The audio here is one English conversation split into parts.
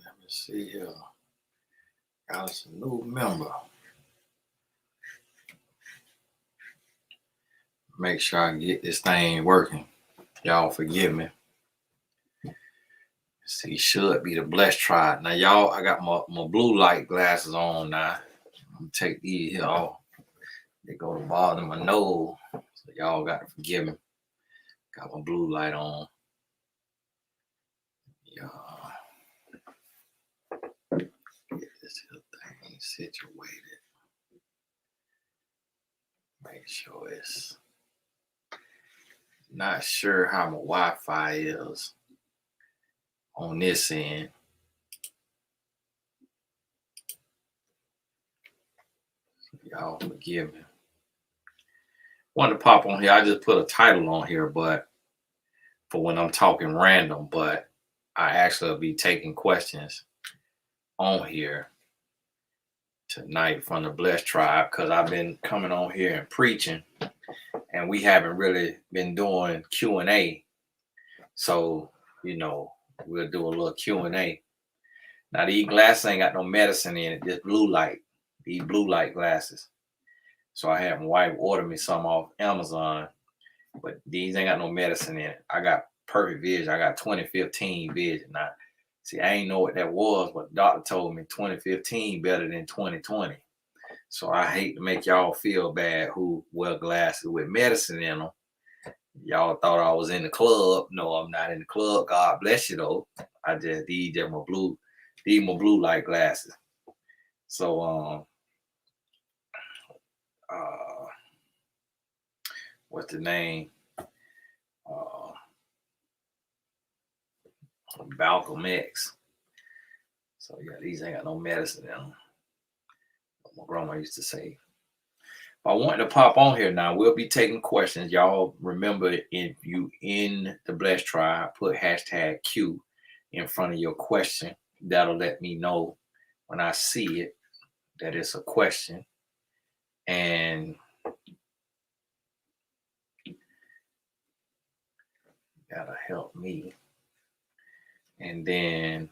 Let me see here. Got us a new member. Make sure I get this thing working. Y'all forgive me. See, should be the Blessed Tribe. Now, y'all, I got my blue light glasses on now. I'm gonna take these here off. They go to bother my nose. So y'all got to forgive me. Got my blue light on. Yeah. Get this here thing situated. Make sure it's not sure how my Wi-Fi is on this end. Y'all forgive me. Wanted to pop on here. I just put a title on here, but for when I'm talking random, but I actually will be taking questions on here tonight from the Blessed Tribe because I've been coming on here and preaching, and we haven't really been doing Q&A. So, we'll do a little Q&A. Now, these glasses ain't got no medicine in it, just blue light. These blue light glasses. So I had my wife order me some off Amazon, but these ain't got no medicine in it. I got perfect vision. I got 2015 vision. Now, see, I ain't know what that was, but the doctor told me 2015 better than 2020. So I hate to make y'all feel bad who wear glasses with medicine in them. Y'all thought I was in the club. No, I'm not in the club. God bless you though. These are my blue light glasses. So what's the name? Balcom X. So yeah, these ain't got no medicine in them. My grandma used to say. I wanted to pop on here now. We'll be taking questions. Y'all remember, if you in the Blessed Tribe, put hashtag Q in front of your question. That'll let me know when I see it that it's a question. And that'll help me. And then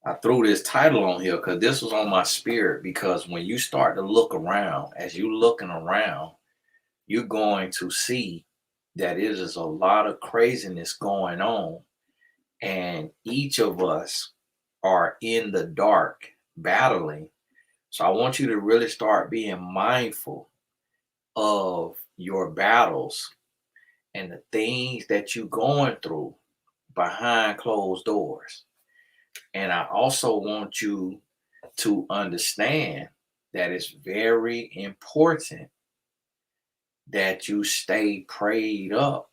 I threw this title on here because this was on my spirit, because when you start to look around, as you're looking around, you're going to see that it is a lot of craziness going on. And each of us are in the dark battling. So I want you to really start being mindful of your battles and the things that you're going through behind closed doors. And I also want you to understand that it's very important that you stay prayed up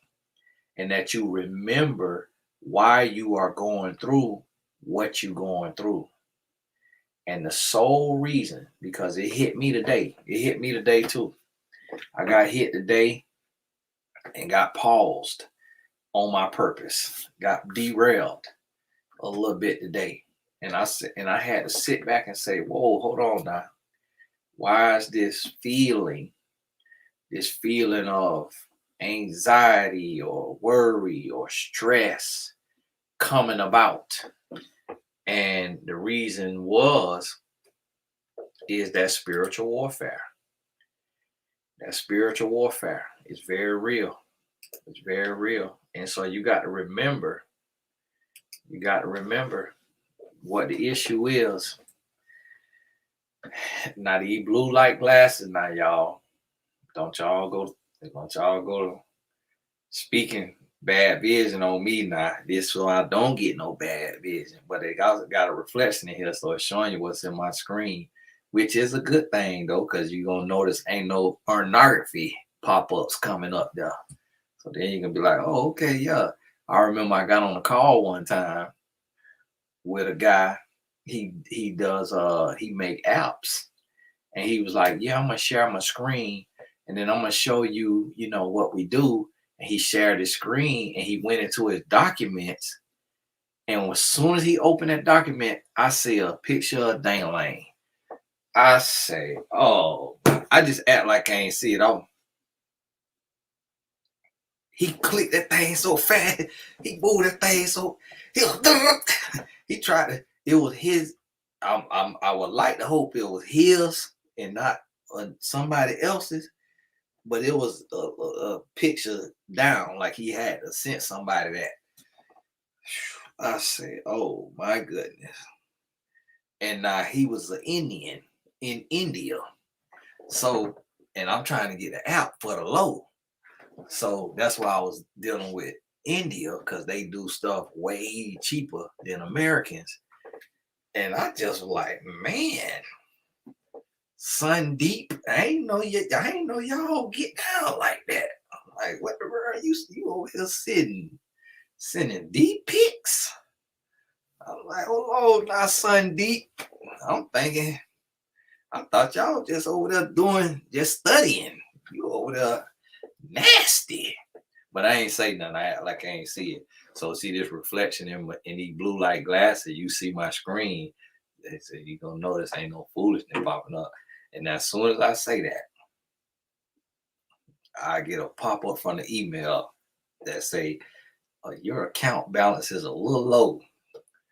and that you remember why you are going through what you're going through. And the sole reason, because it hit me today too. I got hit today and got paused on my purpose, got derailed a little bit today. And I had to sit back and say, whoa, hold on now. Why is this feeling of anxiety or worry or stress coming about? And the reason is that spiritual warfare. That spiritual warfare is very real. It's very real. And so you got to remember what the issue is. Now, these blue light glasses, now, y'all, don't y'all go speaking bad vision on me now. This so I don't get no bad vision. But it also got a reflection in here, so it's showing you what's in my screen, which is a good thing though, because you're gonna notice ain't no pornography pop-ups coming up there. So then you can be like, oh, okay, yeah. I remember I got on a call one time with a guy. He make apps, and he was like, yeah, I'm gonna share my screen and then I'm gonna show you, what we do. And he shared his screen and he went into his documents. And as soon as he opened that document, I see a picture of Dang-a-Lang. I say, oh, I just act like I ain't see it all. He clicked that thing so fast. He moved that thing so he tried to. It was his. I would like to hope it was his and not somebody else's. But it was a picture down, like he had to send somebody that. I said, "Oh my goodness!" And he was an Indian in India, so and I'm trying to get an app for the low. So that's why I was dealing with India because they do stuff way cheaper than Americans. And I just was like, man, Sundeep, I ain't know y'all get down like that. I'm like, what the world you over here sending deep pics? I'm like, hold on now, Sundeep. I'm thinking, I thought y'all just over there just studying. You over there nasty. But I ain't say nothing. I act like I ain't see it. So see this reflection in these blue light glasses. You see my screen. They say you gonna notice ain't no foolishness popping up. And as soon as I say that, I get a pop up from the email that say your account balance is a little low.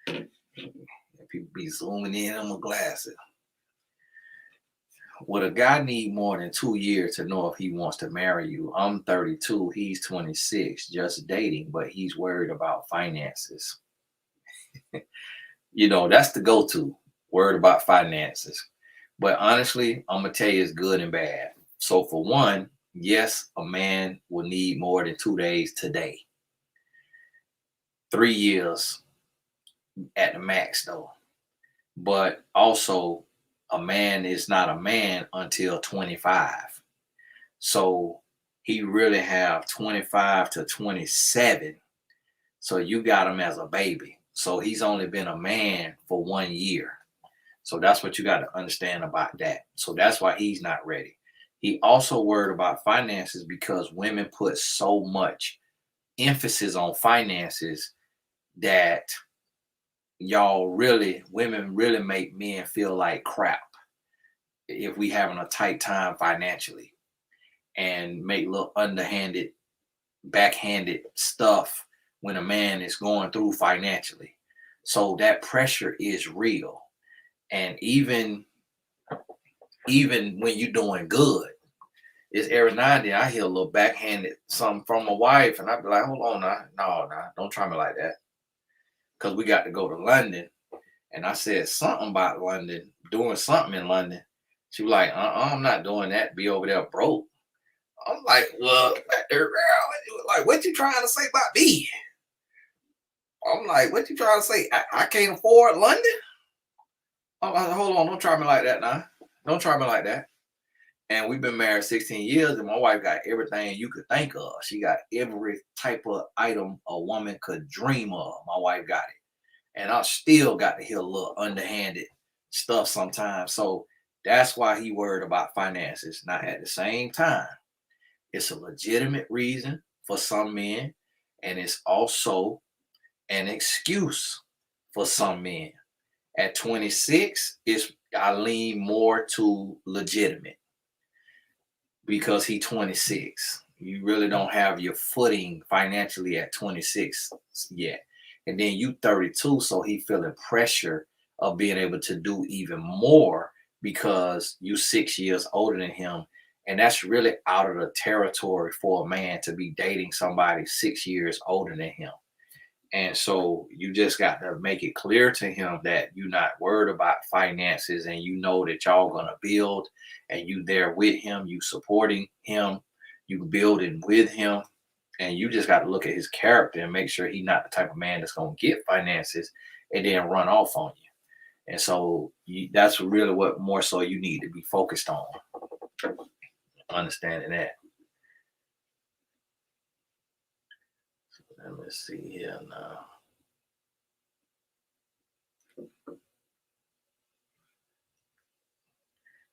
And people be zooming in on my glasses. Would a guy need more than 2 years to know if he wants to marry you? I'm 32, he's 26, just dating, but he's worried about finances. That's the go-to, worried about finances. But honestly, I'm gonna tell you it's good and bad. So for one, yes, a man will need more than 2 days today. 3 years at the max though. But also a man is not a man until 25. So he really have 25 to 27. So you got him as a baby. So he's only been a man for 1 year. So that's what you got to understand about that. So that's why he's not ready. He also worried about finances because women put so much emphasis on finances that women really make men feel like crap if we having a tight time financially and make little underhanded, backhanded stuff when a man is going through financially. So that pressure is real. And even when you're doing good, it's every now and then I hear a little backhanded something from my wife, and I be like, hold on now, no, don't try me like that. Because we got to go to London. And I said something about London, doing something in London. She was like, I'm not doing that, be over there broke. I'm like, well, like, what you trying to say about me? I'm like, what you trying to say? I can't afford London? I'm like, hold on, don't try me like that now. Don't try me like that. And we've been married 16 years, and my wife got everything you could think of. She got every type of item a woman could dream of. My wife got it. And I still got to hear a little underhanded stuff sometimes. So that's why he worried about finances. Now, at the same time, it's a legitimate reason for some men, and it's also an excuse for some men. At 26, I lean more to legitimate because he's 26. You really don't have your footing financially at 26 yet. And then you 32, so he feeling pressure of being able to do even more because you 6 years older than him. And that's really out of the territory for a man to be dating somebody 6 years older than him. And so you just got to make it clear to him that you're not worried about finances and you know that y'all gonna build and you there with him, you supporting him, you building with him. And you just got to look at his character and make sure he's not the type of man that's gonna get finances and then run off on you. And so that's really what more so you need to be focused on. Understanding that. Let me see here now.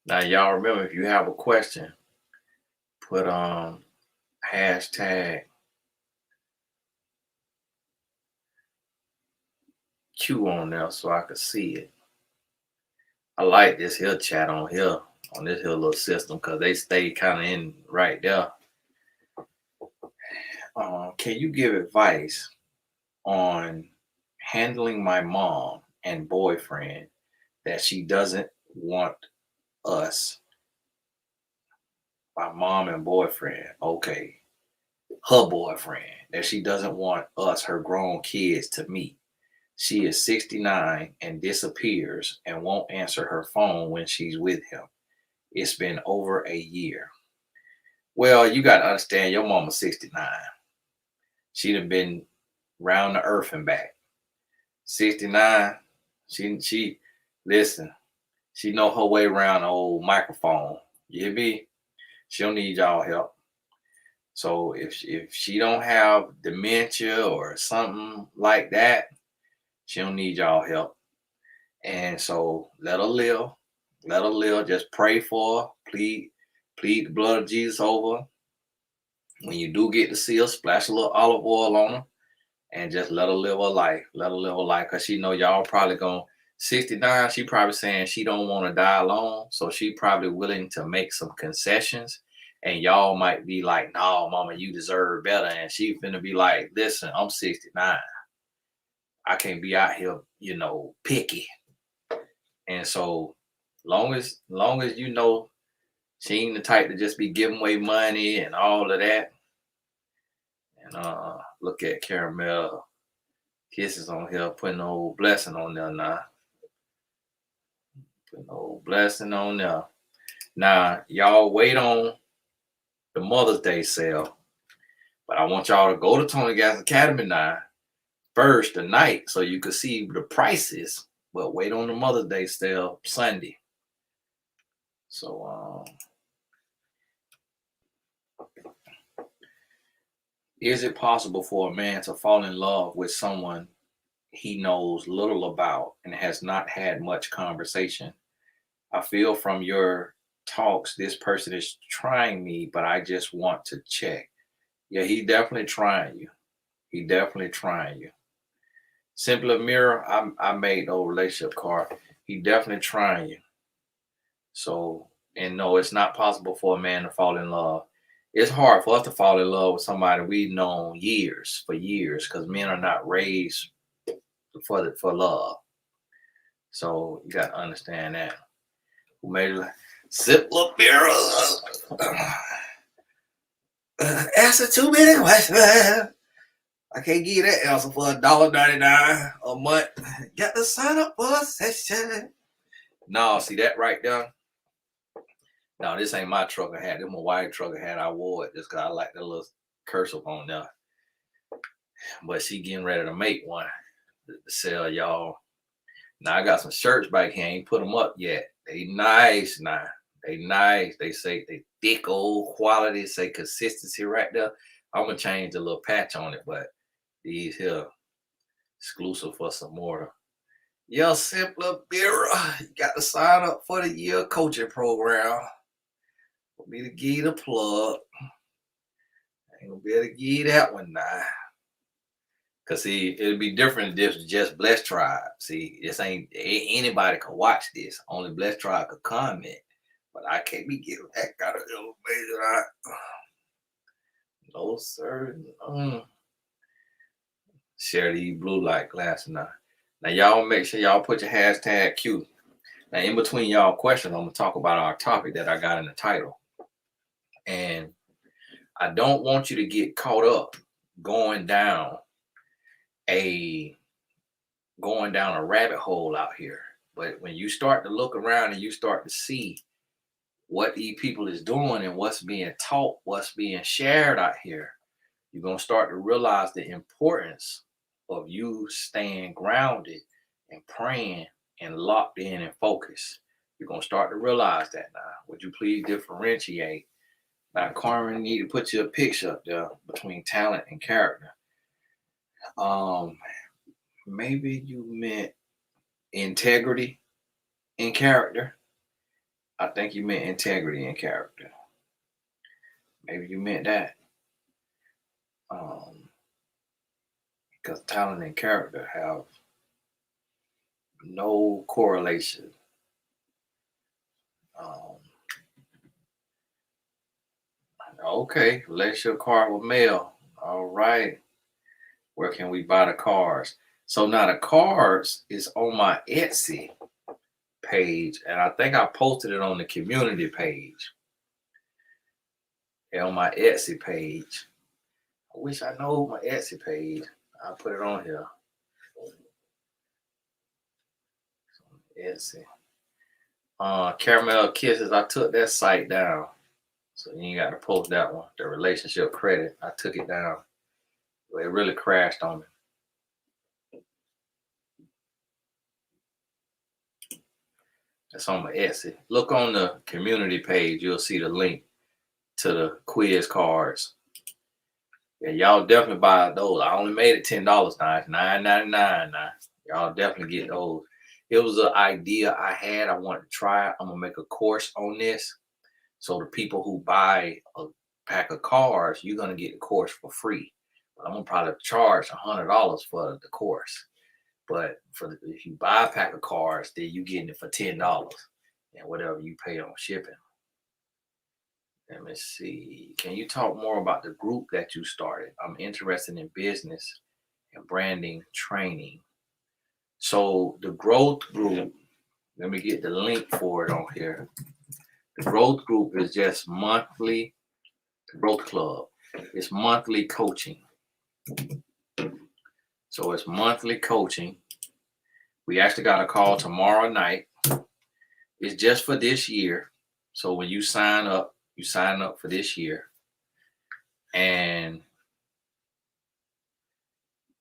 Now, y'all remember if you have a question, put hashtag Q on there so I could see it. I like this here chat on this here little system because they stay kind of in right there. Can you give advice on handling my mom and boyfriend that she doesn't want us? My mom and boyfriend, okay. Her boyfriend that she doesn't want us, her grown kids, to meet. She is 69 and disappears and won't answer her phone when she's with him. It's been over a year. Well, you got to understand, your mama's 69. She'd have been round the earth and back. 69, she listen, she know her way around the old microphone. You hear me? She don't need y'all help. So if she don't have dementia or something like that, she don't need y'all help. And so let her live. Let her live. Just pray for her. Plead the blood of Jesus over her. When you do get to see her, splash a little olive oil on her and just let her live her life. Let her live her life, because she know y'all probably going 69. She probably saying she don't want to die alone. So she probably willing to make some concessions. And y'all might be like, no, mama, you deserve better. And she finna be like, listen, I'm 69. I can't be out here, picky. And so long as you know she ain't the type to just be giving away money and all of that. And look at Caramel Kisses on here, putting old blessing on there now. Putting old blessing on there. Now, y'all wait on the Mother's Day sale. But I want y'all to go to Tony Gas Academy now first tonight so you can see the prices. But wait on the Mother's Day sale Sunday. So is it possible for a man to fall in love with someone he knows little about and has not had much conversation? I feel from your talks this person is trying me, but I just want to check. Yeah, he definitely trying you. He definitely trying you. Simpler Mirror, I made no relationship card. He definitely trying you. So, and no, it's not possible for a man to fall in love. It's hard for us to fall in love with somebody we've known for years, because men are not raised for love. So you got to understand that. Who made it? Simpler Mirror. Answer too many questions. I can't give you that answer for $1.99 a month. Got to sign up for a session. No, see that right there? No, this ain't my trucker hat. This is my white trucker hat. I wore it just because I like the little cursive on there. But she getting ready to make one to sell, y'all. Now I got some shirts back here. I ain't put them up yet. They nice now. They nice. They say they thick old quality. Say consistency right there. I'm gonna change the little patch on it, but these here exclusive for some more. Your Simpler Mirror. You got to sign up for the year coaching program. For me to give you the plug. I ain't gonna be able to give you that one now. Cause see, it'll be different if this was just Blessed Tribe. See, this ain't anybody can watch this. Only Blessed Tribe could comment. But I can't be giving that kind of information. No, sir. Share the blue light glass now. Now y'all make sure y'all put your hashtag Q. Now in between y'all questions, I'm gonna talk about our topic that I got in the title. And I don't want you to get caught up going down a rabbit hole out here. But when you start to look around and you start to see what these people is doing and what's being taught, what's being shared out here, you're going to start to realize the importance of you staying grounded and praying and locked in and focused. You're going to start to realize that now. Would you please differentiate? Now, Carmen, need to put your picture up there between talent and character. Maybe you meant integrity and character. I think you meant integrity and character. Maybe you meant that. Because talent and character have no correlation. Okay, relationship card with male. All right. Where can we buy the cards? So now the cards is on my Etsy page, and I think I posted it on the community page. And on my Etsy page. I wish I know my Etsy page. I'll put it on here. Etsy. Caramel Kisses. I took that site down. So you ain't got to post that one. The relationship credit. I took it down. It really crashed on me. That's on my Etsy. Look on the community page. You'll see the link to the quiz cards. Yeah, y'all definitely buy those. I only made it $10 now. It's $9.99 now. Y'all definitely get those. It was an idea I had. I wanted to try it. I'm gonna make a course on this. So the people who buy a pack of cards, you're gonna get the course for free. But I'm gonna probably charge $100 for the course. But if you buy a pack of cards, then you getting it for $10 and whatever you pay on shipping. Let me see. Can you talk more about the group that you started? I'm interested in business and branding training. So the growth group, let me get the link for it on here. The growth group is just monthly. The growth club is monthly coaching. So it's monthly coaching. We actually got a call tomorrow night. It's just for this year. So when you sign up for this year. And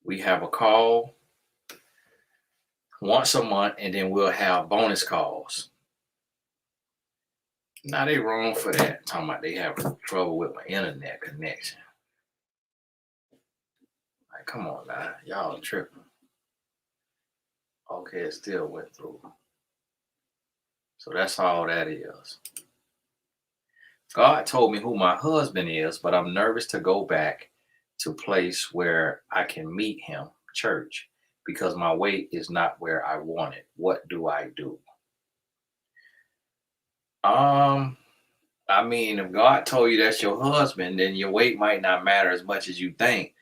we have a call once a month, and then we'll have bonus calls. Now they wrong for that. Talking about they have trouble with my internet connection. Like, come on now, y'all tripping. Okay, it still went through. So that's all that is. God told me who my husband is, but I'm nervous to go back to place where I can meet him, church, because my weight is not where I want it. What do I do? I mean, if God told you that's your husband, then your weight might not matter as much as you think.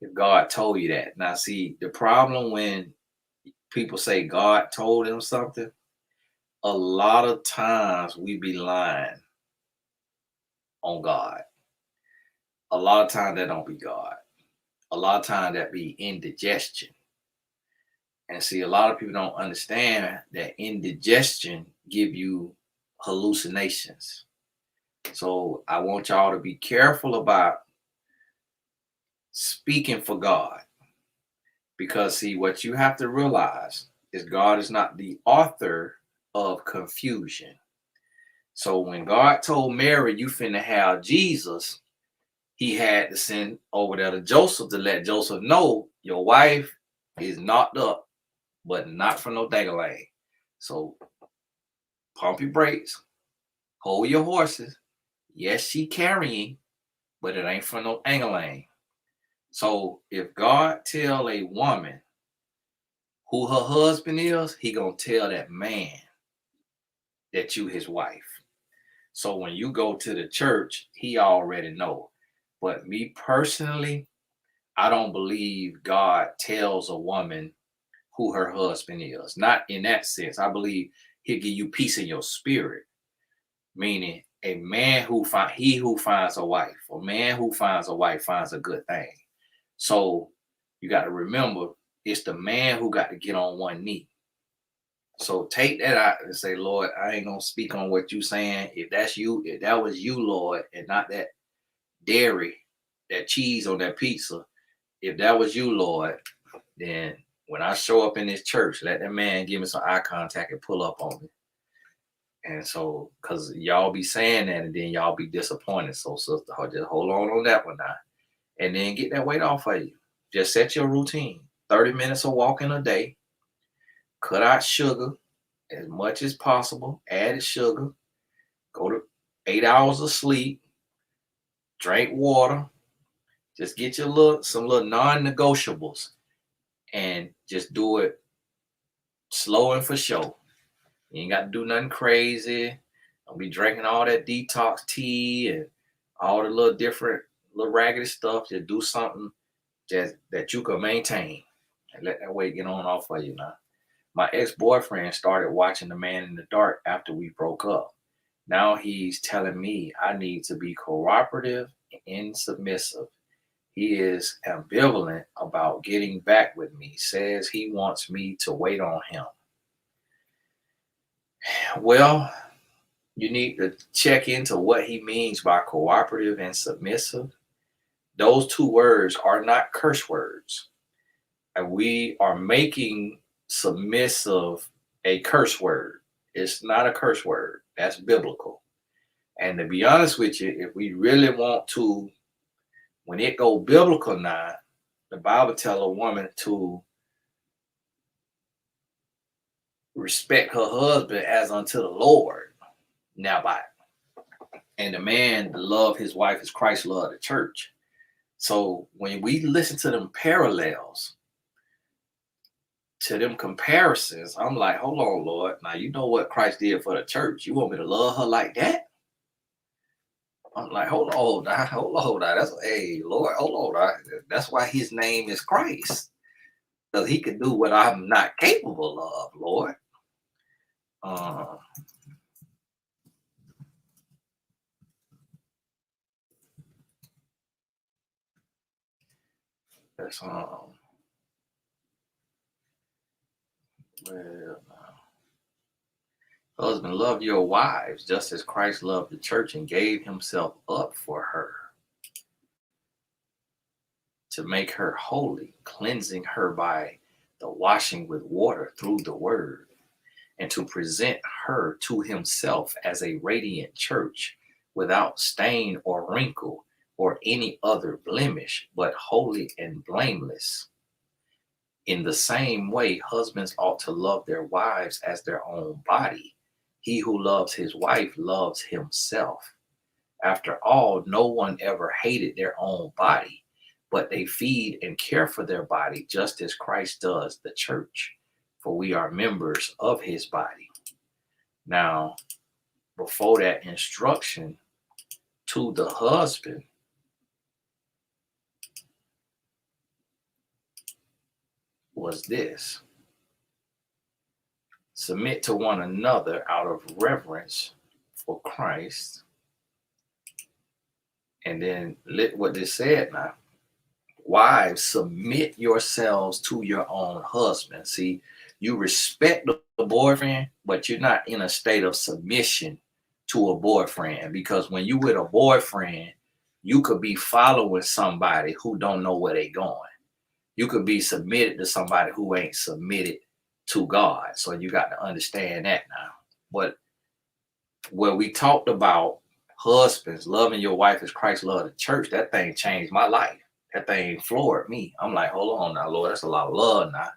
If God told you that. Now, see, the problem when people say God told them something, a lot of times we be lying on God. A lot of times that don't be God. A lot of times that be indigestion. And see, a lot of people don't understand that indigestion give you hallucinations. So I want y'all to be careful about speaking for God. Because see, what you have to realize is God is not the author of confusion. So when God told Mary, you finna have Jesus, he had to send over there to Joseph to let Joseph know your wife is knocked up, but not for no dang-a-lang. So pump your brakes, hold your horses. Yes, she carrying, but it ain't for no dang-a-lang. So if God tell a woman who her husband is, he gonna tell that man that you his wife. So when you go to the church, he already know. But me personally, I don't believe God tells a woman who her husband is. Not in that sense. I believe he'll give you peace in your spirit. Meaning a man who finds a wife, a man who finds a wife finds a good thing. So you got to remember, it's the man who got to get on one knee. So take that out and say, Lord, I ain't gonna speak on what you saying. If that's you, if that was you, Lord, and not that dairy, that cheese on that pizza, if that was you, Lord, then when I show up in this church, let that man give me some eye contact and pull up on me. And so, because y'all be saying that and then y'all be disappointed. So, sister, just hold on that one now. And then get that weight off of you. Just set your routine. 30 minutes of walking a day. Cut out sugar as much as possible. Add sugar. Go to 8 hours of sleep. Drink water. Just get your some little non-negotiables. And just do it slow and for show. You ain't got to do nothing crazy. Don't be drinking all that detox tea and all the little different little raggedy stuff. Just do something that you can maintain and let that weight get on off of you now. My ex-boyfriend started watching The Man in the Dark after we broke up. Now he's telling me I need to be cooperative and submissive. He is ambivalent about getting back with me, says he wants me to wait on him. Well, you need to check into what he means by cooperative and submissive. Those two words are not curse words. And we are making submissive a curse word. It's not a curse word. That's biblical. And to be honest with you, if we really want to, when it go biblical now, the Bible tell a woman to respect her husband as unto the Lord. Now by and the man to love his wife as Christ loved the church. So when we listen to them parallels, to them comparisons, I'm like, hold on, Lord. Now you know what Christ did for the church. You want me to love her like that? I'm like, hold on, hold on. That's hey, Lord, hold on. That's why his name is Christ. Because he can do what I'm not capable of, Lord. That's well, husband, love your wives just as Christ loved the church and gave himself up for her to make her holy, cleansing her by the washing with water through the word, and to present her to himself as a radiant church without stain or wrinkle or any other blemish, but holy and blameless. In the same way, husbands ought to love their wives as their own body. He who loves his wife loves himself. After all, no one ever hated their own body, but they feed and care for their body just as Christ does the church, for we are members of his body. Now, before that instruction to the husband, was this: submit to one another out of reverence for Christ. And then what this said now: wives, submit yourselves to your own husband. See, you respect the boyfriend, but you're not in a state of submission to a boyfriend, because when you with a boyfriend, you could be following somebody who don't know where they going. You could be submitted to somebody who ain't submitted to God. So you got to understand that now. But where we talked about husbands loving your wife as Christ loved the church, that thing changed my life. That thing floored me. I'm like, hold on now, Lord, that's a lot of love now.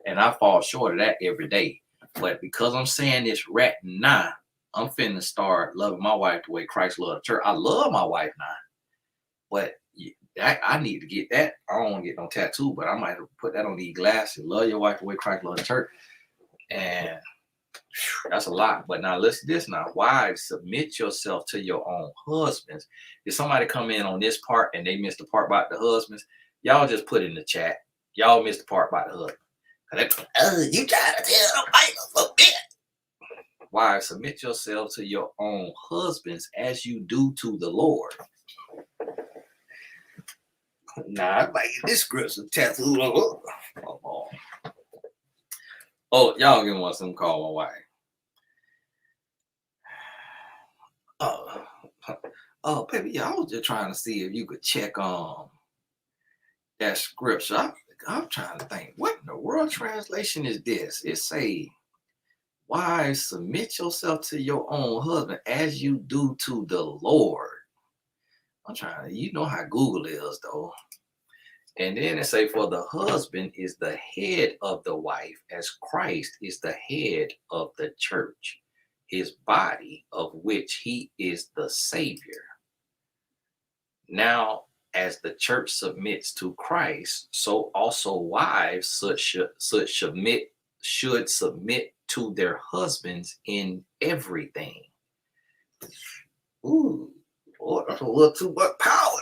And I fall short of that every day. But because I'm saying this right now, I'm finna start loving my wife the way Christ loved the church. I love my wife now. But I need to get that. I don't want to get no tattoo, but I might put that on these glasses. Love your wife the way Christ loved the church. And that's a lot. But now listen to this now. Wives, submit yourself to your own husbands. If somebody come in on this part and they missed the part about the husbands, y'all just put in the chat. Y'all missed the part about the husband. You trying to tell them a bit. Wives, submit yourselves to your own husbands as you do to the Lord. Nah, I might get this scripture tattooed on. Oh, y'all give me some call my wife. Oh, baby, yeah, I was just trying to see if you could check on that scripture. I'm trying to think, what in the world translation is this? It say, wives, submit yourself to your own husband as you do to the Lord. I'm trying to, you know how Google is though. And then it say, for the husband is the head of the wife, as Christ is the head of the church, his body, of which he is the Savior. Now, as the church submits to Christ, so also wives should submit to their husbands in everything. Ooh, Lord, that's a little too much power.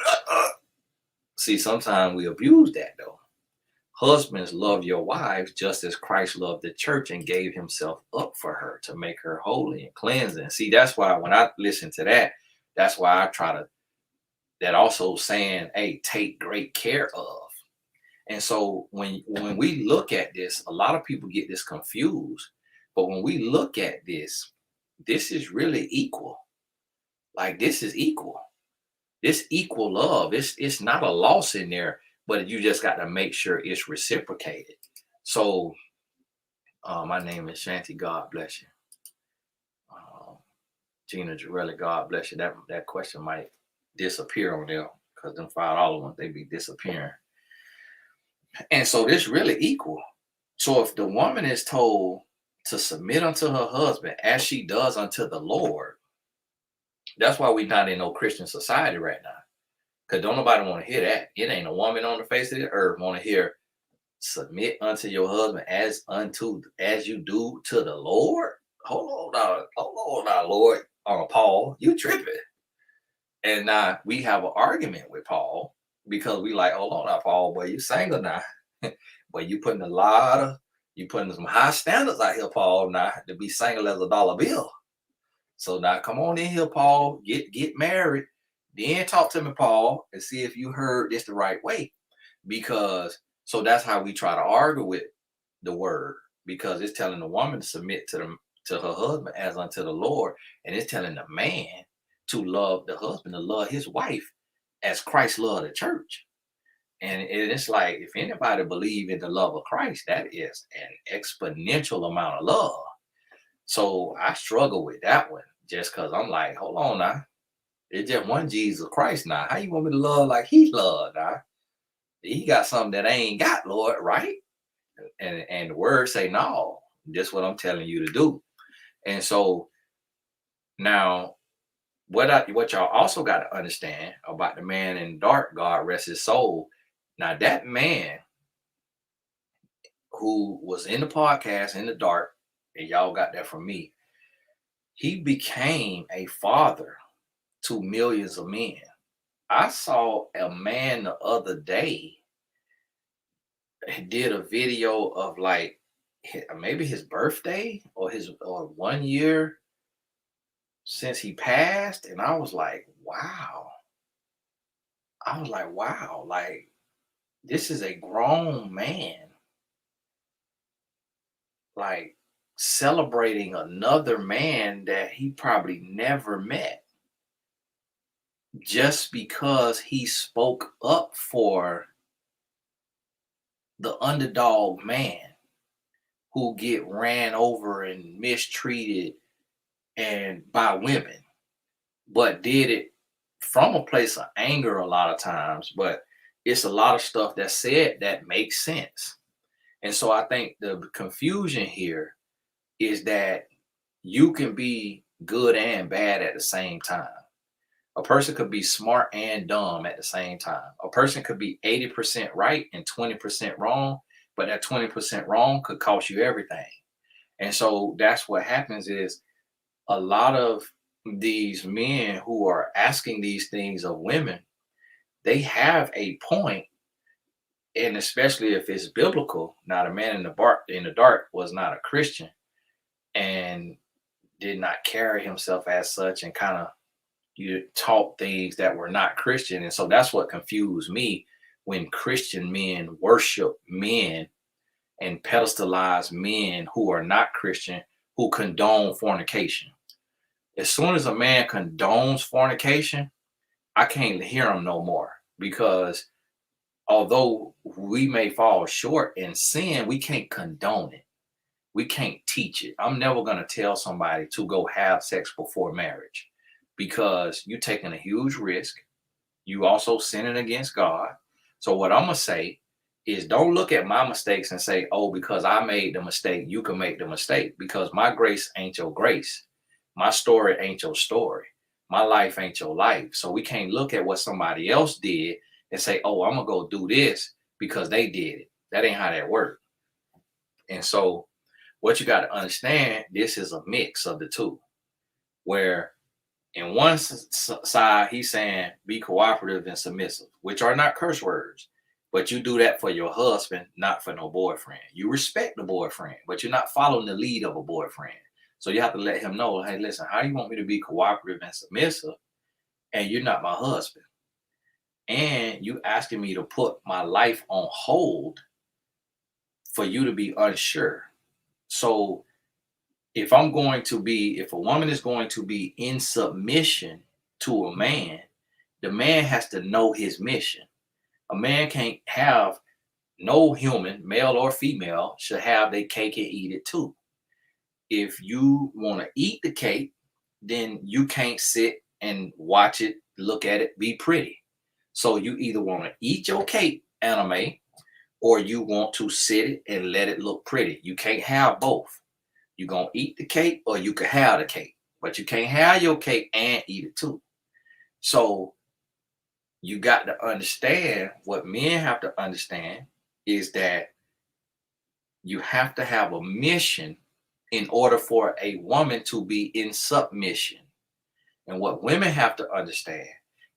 See, sometimes we abuse that though. Husbands, love your wives just as Christ loved the church and gave himself up for her to make her holy and cleansing. See, that's why when I listen to that, that's why I try to, that also saying, hey, take great care of. And so when we look at this, a lot of people get this confused. But when we look at this is really equal. Like this is equal. This equal love. It's not a loss in there, but you just got to make sure it's reciprocated. So my name is Shanti. God bless you. Gina Jarelli, God bless you. That question might disappear on there because them $5 ones, they be disappearing. And so this really equal. So if the woman is told to submit unto her husband as she does unto the Lord, that's why we're not in no Christian society right now. Because don't nobody want to hear that. It ain't a woman on the face of the earth want to hear submit unto your husband as you do to the Lord. Hold on now, Lord. Paul, you tripping. And now we have an argument with Paul because we like, hold on now, Paul, boy, you single now. Boy, you putting some high standards out here, Paul, now to be single as a dollar bill. So now come on in here, Paul, get married. Then talk to me, Paul, and see if you heard this the right way. Because so that's how we try to argue with the word, because it's telling the woman to submit to her husband as unto the Lord, and it's telling the man to love the husband, to love his wife as Christ loved the church. And it's like, if anybody believe in the love of Christ, that is an exponential amount of love. So I struggle with that one just because I'm like, hold on now. It's just one Jesus Christ now. How you want me to love like he loved now? He got something that I ain't got, Lord, right? And the word say, no, this is what I'm telling you to do. And so now what y'all also got to understand about the man in dark, God rest his soul. Now that man who was in the podcast in the dark, and y'all got that from me, he became a father to millions of men. I saw a man the other day did a video of like maybe his birthday or 1 year since he passed, and I was like, wow. Like this is a grown man, like celebrating another man that he probably never met, just because he spoke up for the underdog man who get ran over and mistreated and by women, but did it from a place of anger a lot of times. But it's a lot of stuff that's said that makes sense. And so I think the confusion here is that you can be good and bad at the same time. A person could be smart and dumb at the same time. A person could be 80% right and 20% wrong, but that 20% wrong could cost you everything. And so that's what happens is a lot of these men who are asking these things of women, they have a point, and especially if it's biblical. Now, the man in the dark was not a Christian and did not carry himself as such, and kind of you taught things that were not Christian. And so that's what confused me when Christian men worship men and pedestalize men who are not Christian, who condone fornication. As soon as a man condones fornication, I can't hear him no more, because although we may fall short in sin, we can't condone it. We can't teach it. I'm never going to tell somebody to go have sex before marriage, because you're taking a huge risk. You also sinning against God. So what I'm going to say is, don't look at my mistakes and say, oh, because I made the mistake, you can make the mistake, because my grace ain't your grace. My story ain't your story. My life ain't your life. So we can't look at what somebody else did and say, oh, I'm going to go do this because they did it. That ain't how that works. And so what you got to understand, this is a mix of the two, where In one side, he's saying be cooperative and submissive, which are not curse words. But you do that for your husband, not for no boyfriend. You respect the boyfriend, but you're not following the lead of a boyfriend. So you have to let him know, hey, listen, how you want me to be cooperative and submissive, and you're not my husband? And you asking me to put my life on hold for you to be unsure. So if a woman is going to be in submission to a man, the man has to know his mission. A man can't have no human, male or female, should have their cake and eat it too. If you want to eat the cake, then you can't sit and watch it, look at it, be pretty. So you either want to eat your cake, anime, or you want to sit it and let it look pretty. You can't have both. You're going to eat the cake or you can have the cake, but you can't have your cake and eat it too. So you got to understand, what men have to understand is that you have to have a mission in order for a woman to be in submission. And what women have to understand,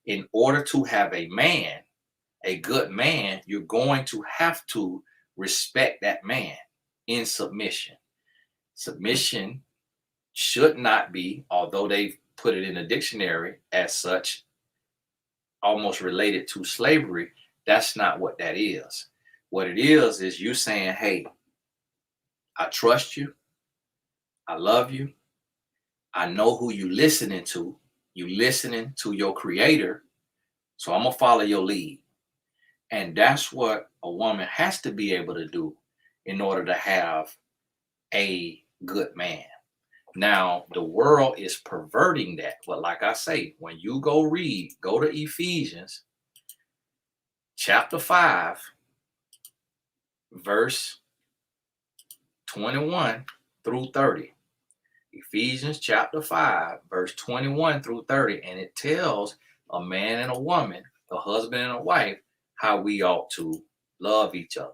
in order to have a man, a good man, you're going to have to respect that man in submission. Submission should not be, although they put it in the dictionary as such, almost related to slavery. That's not what that is. What it is you saying, hey, I trust you. I love you. I know who you listening to. You listening to your creator. So I'm going to follow your lead. And that's what a woman has to be able to do in order to have a good man. Now, the world is perverting that. But like I say, when you go to Ephesians chapter 5, verse 21 through 30. Ephesians chapter 5, verse 21 through 30. And it tells a man and a woman, a husband and a wife, how we ought to love each other.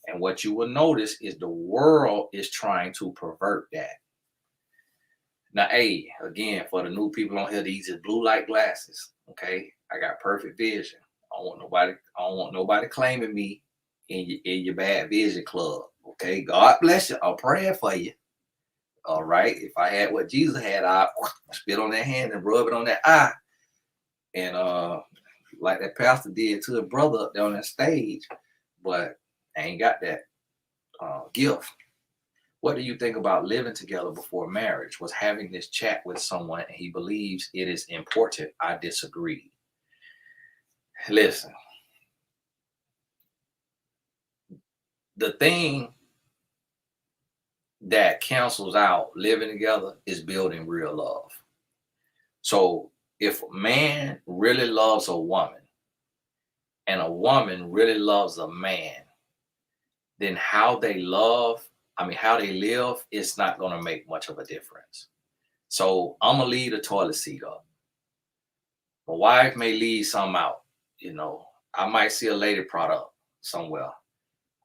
And what you will notice is the world is trying to pervert that. Now, hey, again, for the new people on here, these are blue light glasses. Okay, I got perfect vision. I don't want nobody claiming me in your bad vision club. Okay, God bless you. I'm praying for you. All right. If I had what Jesus had, I'd spit on that hand and rub it on that eye. And like that pastor did to a brother up there on that stage. But I ain't got that gift. What do you think about living together before marriage? Was having this chat with someone and he believes it is important. I disagree. Listen, the thing that cancels out living together is building real love. So if a man really loves a woman and a woman really loves a man, then how they live is not going to make much of a difference. So I'm going to leave the toilet seat up. My wife may leave some out. I might see a lady product somewhere.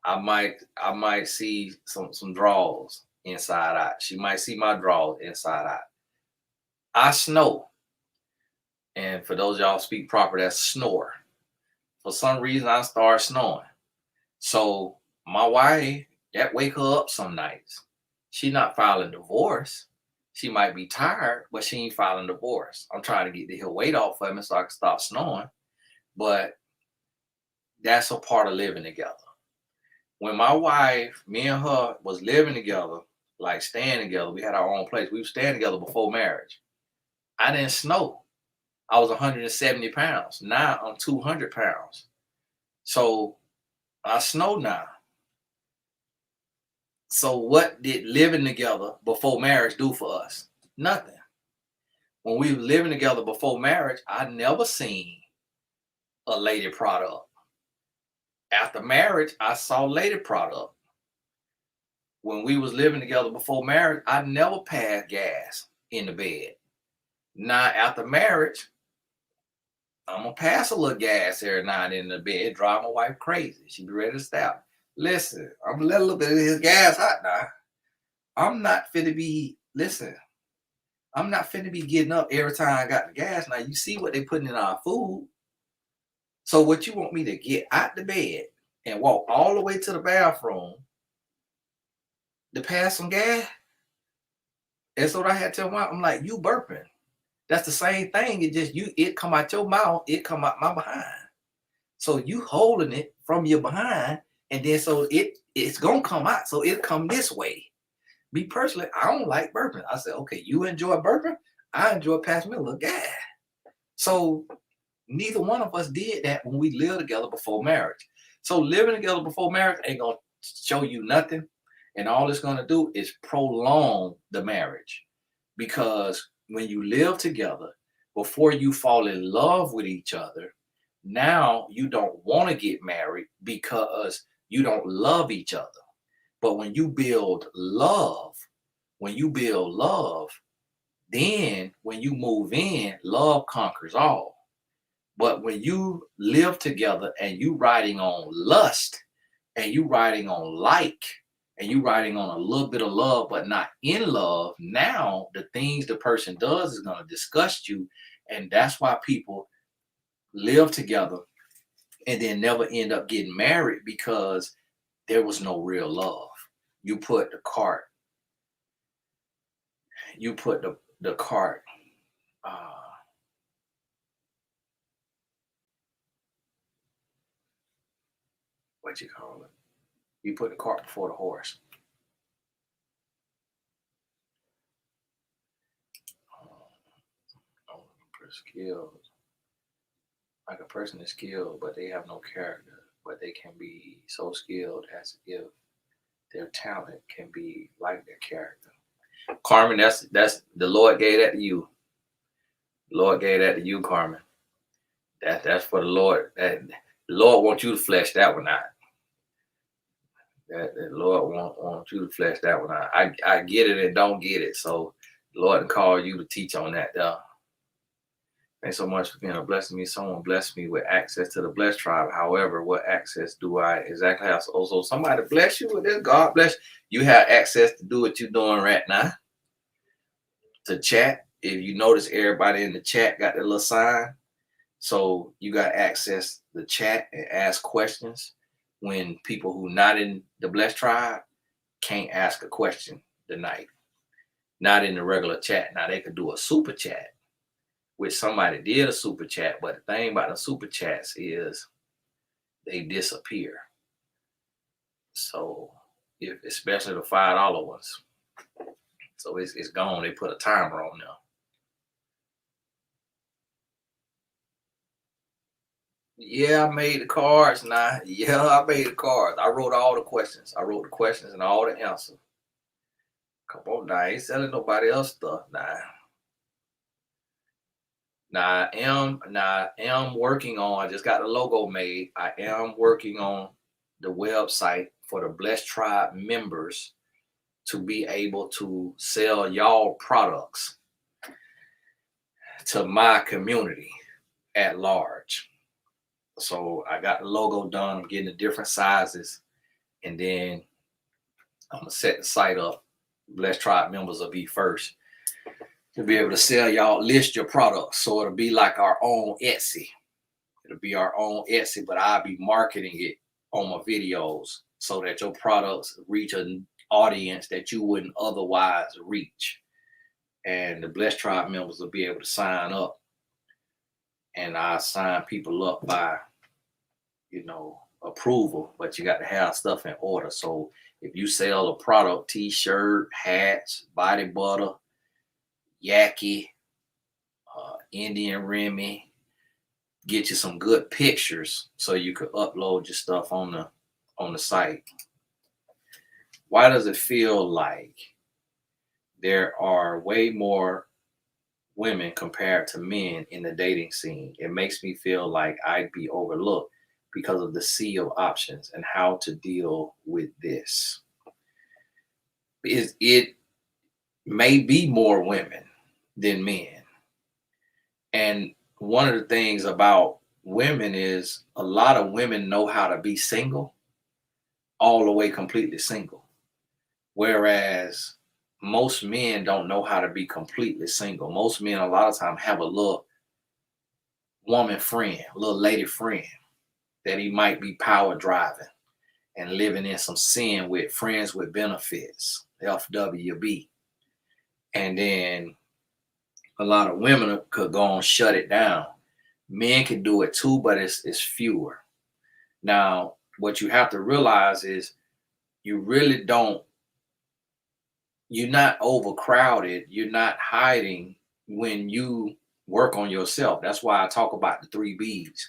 I might see some drawers inside out. She might see my drawers inside out. I snore. And for those y'all speak proper, that's snore. For some reason, I start snoring. So my wife, that wake her up some nights. She not filing divorce. She might be tired, but she ain't filing divorce. I'm trying to get the weight off of me so I can stop snoring. But that's a part of living together. When my wife, me and her was living together, like staying together, we had our own place. We were staying together before marriage. I didn't snore. I was 170 pounds. Now I'm 200 pounds. So I snore now. So what did living together before marriage do for us? Nothing. When we were living together before marriage, I never seen a lady product. After marriage, I saw lady product. When we was living together before marriage, I never passed gas in the bed. Now, after marriage, I'm going to pass a little gas every now and then in the bed, drive my wife crazy. She be ready to stop. Listen, I'm going to let a little bit of his gas hot now. I'm not fit to be, listen, I'm not finna be getting up every time I got the gas. Now you see what they putting in our food. So what you want me to get out the bed and walk all the way to the bathroom to pass some gas? And so I had to tell my, I'm like, you burping. That's the same thing. It come out your mouth, it come out my behind. So you holding it from your behind, and then so it's gonna come out. So it come this way. Me personally, I don't like burping. I said, okay, you enjoy burping, I enjoy passing me a little gas. So neither one of us did that when we lived together before marriage. So living together before marriage ain't gonna show you nothing. And all it's gonna do is prolong the marriage. Because when you live together, before you fall in love with each other, now you don't want to get married because you don't love each other. But when you build love, then when you move in, love conquers all. But when you live together and you riding on lust and you riding on like and you riding on a little bit of love but not in love, now the things the person does is going to disgust you. And that's why people live together and then never end up getting married, because there was no real love. You put the cart, you put the cart, uh, what you call it? You put the cart before the horse. Skilled. Like a person is skilled, but they have no character. But they can be so skilled as if their talent can be like their character. Carmen, that's the Lord gave that to you. The Lord gave that to you, Carmen. That's for the Lord. That the Lord wants you to flesh that one out. That the Lord want you to flesh that one out. I get it and don't get it. So the Lord can call you to teach on that. Thanks so much for being a blessing to me. Someone blessed me with access to the blessed tribe. However, what access do I exactly have? So somebody bless you with this. God bless you. You have access to do what you're doing right now. To chat. If you notice, everybody in the chat got the little sign. So you got access to the chat and ask questions when people who not in the blessed tribe can't ask a question tonight. Not in the regular chat. Now they could do a super chat, which somebody did a super chat, but the thing about the super chats is they disappear. So if especially the $5 ones. So it's gone. They put a timer on there. Yeah, I made the cards now. Yeah, I made the cards. I wrote all the questions. I wrote the questions and all the answers. Come on now, I ain't selling nobody else stuff now. Now I am working on, I just got the logo made. I am working on the website for the Blessed Tribe members to be able to sell y'all products to my community at large. So I got the logo done. I'm getting the different sizes, and then I'm gonna set the site up. Blessed Tribe members will be first to be able to sell y'all, list your products. So it'll be like our own Etsy. It'll be our own Etsy, but I'll be marketing it on my videos so that your products reach an audience that you wouldn't otherwise reach. And the Blessed Tribe members will be able to sign up. And I sign people up by, approval, but you got to have stuff in order. So if you sell a product, t-shirt, hats, body butter, Yaki, Indian Remy, get you some good pictures so you could upload your stuff on the site. Why does it feel like there are way more women compared to men in the dating scene? It makes me feel like I'd be overlooked because of the sea of options and how to deal with this. It may be more women than men. And one of the things about women is a lot of women know how to be single, all the way completely single. Whereas most men don't know how to be completely single. Most men a lot of time have a little woman friend, a little lady friend that he might be power driving and living in some sin with, friends with benefits, FWB. And then a lot of women could go and shut it down. Men can do it too, but it's fewer. Now, what you have to realize is you really don't, you're not overcrowded, you're not hiding when you work on yourself. That's why I talk about the 3 Bs.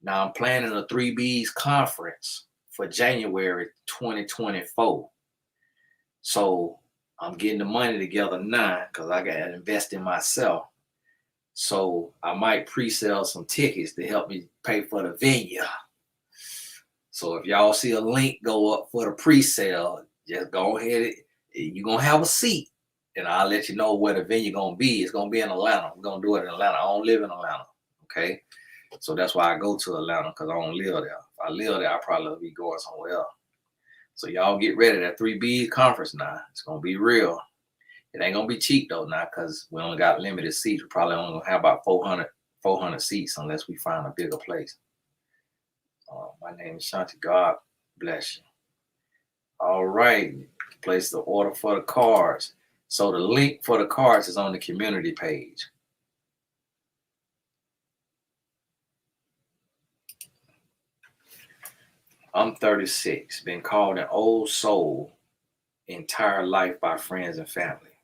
Now I'm planning a 3 Bs conference for January 2024. So I'm getting the money together now because I got to invest in myself. So I might pre-sell some tickets to help me pay for the venue. So if y'all see a link go up for the pre-sale, just go ahead. You're going to have a seat. And I'll let you know where the venue going to be. It's going to be in Atlanta. We're going to do it in Atlanta. I don't live in Atlanta. Okay. So that's why I go to Atlanta, because I don't live there. If I live there, I probably would be going somewhere else. So y'all get ready. That 3B conference now. It's going to be real. It ain't going to be cheap though now, because we only got limited seats. We probably only going to have about 400 seats unless we find a bigger place. My name is Shanti. God bless you. All right. Place the order for the cards. So the link for the cards is on the community page. I'm 36, been called an old soul entire life by friends and family,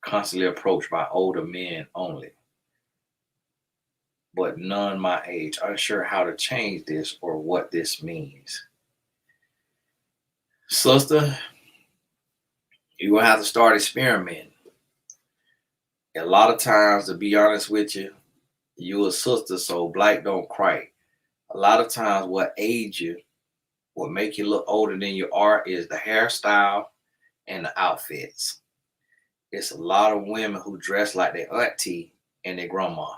constantly approached by older men only, but none my age, unsure how to change this or what this means. Sister, you're going to have to start experimenting. A lot of times, to be honest with you, you a sister, so black don't cry. A lot of times what age you, what make you look older than you are is the hairstyle and the outfits. It's a lot of women who dress like their auntie and their grandma.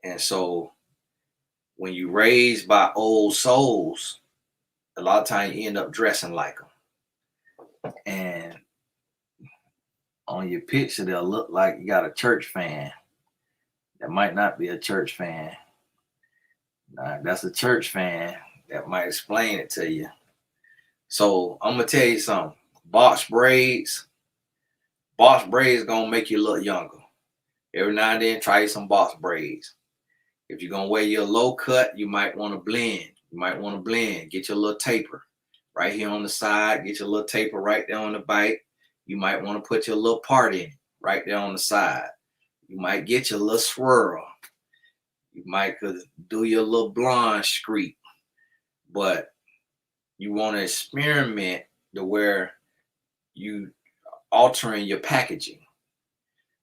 And so when you raised by old souls, a lot of times you end up dressing like them. And on your picture, they'll look like you got a church fan. That might not be a church fan. That's a church fan. That might explain it to you. So I'm going to tell you something. Box braids gonna make you look younger. Every now and then, try some box braids. If you're gonna wear your low cut, you might want to blend. Get your little taper right here on the side. Get your little taper right there on the bite. You might want to put your little part in right there on the side. You might get your little swirl. You might do your little blonde streak. But you want to experiment to where you altering your packaging.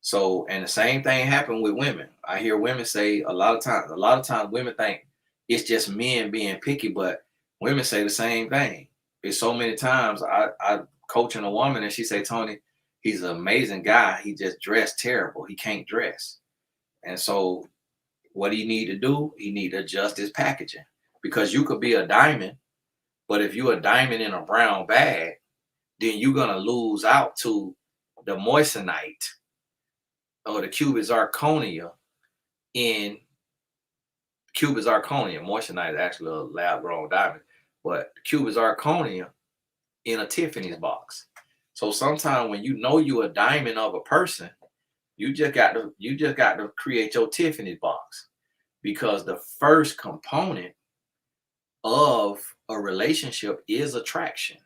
So, and the same thing happened with women. I hear women say a lot of times women think it's just men being picky, but women say the same thing. It's so many times I coaching a woman and she say, Tony, he's an amazing guy. He just dressed terrible. He can't dress. And so what do you need to do? He need to adjust his packaging, because you could be a diamond, but if you're a diamond in a brown bag, then you're going to lose out to the moissanite or the cubic zirconia in cubic zirconia. Moissanite is actually a lab grown diamond, but cubic zirconia in a Tiffany's box. So sometimes when you know you're a diamond of a person, you just got to create your Tiffany's box, because the first component of a relationship is attraction.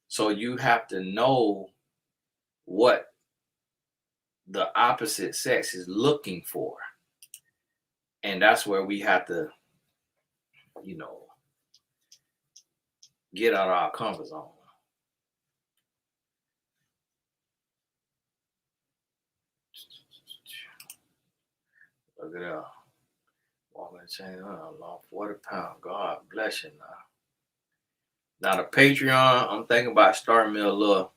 So you have to know what the opposite sex is looking for. And that's where we have to, get out of our comfort zone. Look at that. Walking chain, lost 40 pounds. God bless you now. Now the Patreon, I'm thinking about starting me a little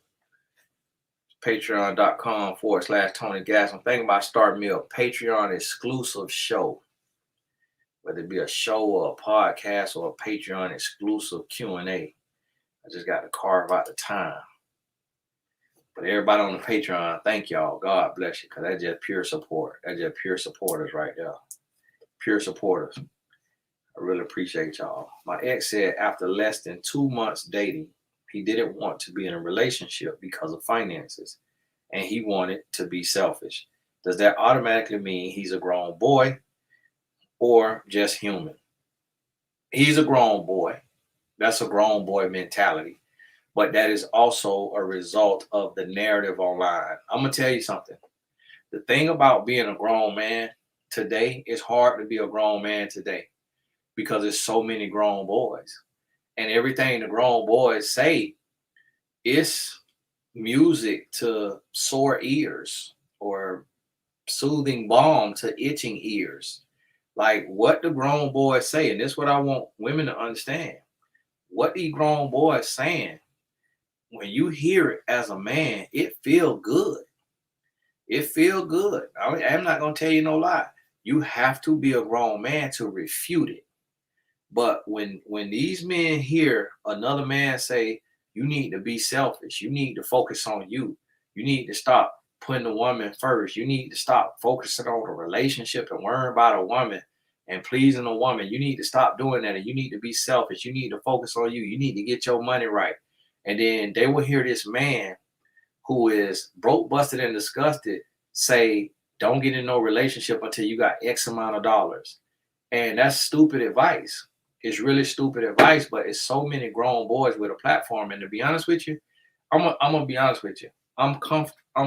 patreon.com/Tony Gas. I'm thinking about starting me a Patreon exclusive show. Whether it be a show or a podcast or a Patreon exclusive Q&A. I just got to carve out the time. But everybody on the Patreon, thank y'all. God bless you, because that's just pure support. That's just pure supporters right there. Pure supporters. I really appreciate y'all. My ex said after less than 2 months dating, he didn't want to be in a relationship because of finances, and he wanted to be selfish. Does that automatically mean he's a grown boy or just human? He's a grown boy. That's a grown boy mentality. But that is also a result of the narrative online. I'm going to tell you something. The thing about being a grown man today, it's hard to be a grown man today because there's so many grown boys. And everything the grown boys say is music to sore ears or soothing balm to itching ears. Like what the grown boys say, and this is what I want women to understand. What these grown boys saying, when you hear it as a man, it feel good. It feel good. I'm not gonna tell you no lie. You have to be a grown man to refute it. But when these men hear another man say, you need to be selfish, you need to focus on you need to stop putting the woman first, you need to stop focusing on the relationship and worrying about a woman and pleasing a woman, you need to stop doing that, and you need to be selfish, you need to focus on you need to get your money right. And then they will hear this man who is broke, busted, and disgusted say, don't get in no relationship until you got X amount of dollars. And that's stupid advice. It's really stupid advice, but it's so many grown boys with a platform. And to be honest with you, I'm gonna be honest with you. I'm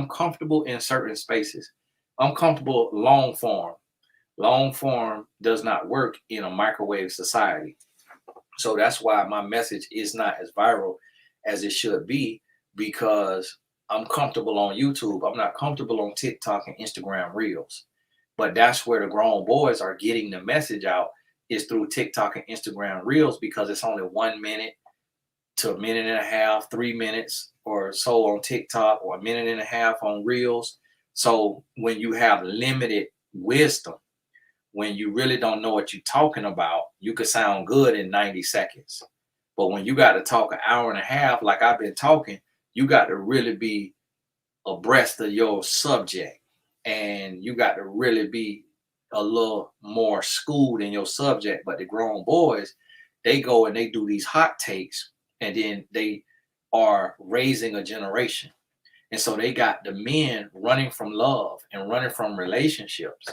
comfortable in certain spaces. I'm comfortable long form. Long form does not work in a microwave society. So that's why my message is not as viral as it should be, because I'm comfortable on YouTube. I'm not comfortable on TikTok and Instagram Reels. But that's where the grown boys are getting the message out, is through TikTok and Instagram Reels, because it's only 1 minute to a minute and a half, 3 minutes or so on TikTok, or a minute and a half on Reels. So when you have limited wisdom, when you really don't know what you're talking about, you could sound good in 90 seconds. But when you got to talk an hour and a half, like I've been talking, you got to really be abreast of your subject. And you got to really be a little more schooled in your subject. But the grown boys, they go and they do these hot takes, and then they are raising a generation. And so they got the men running from love and running from relationships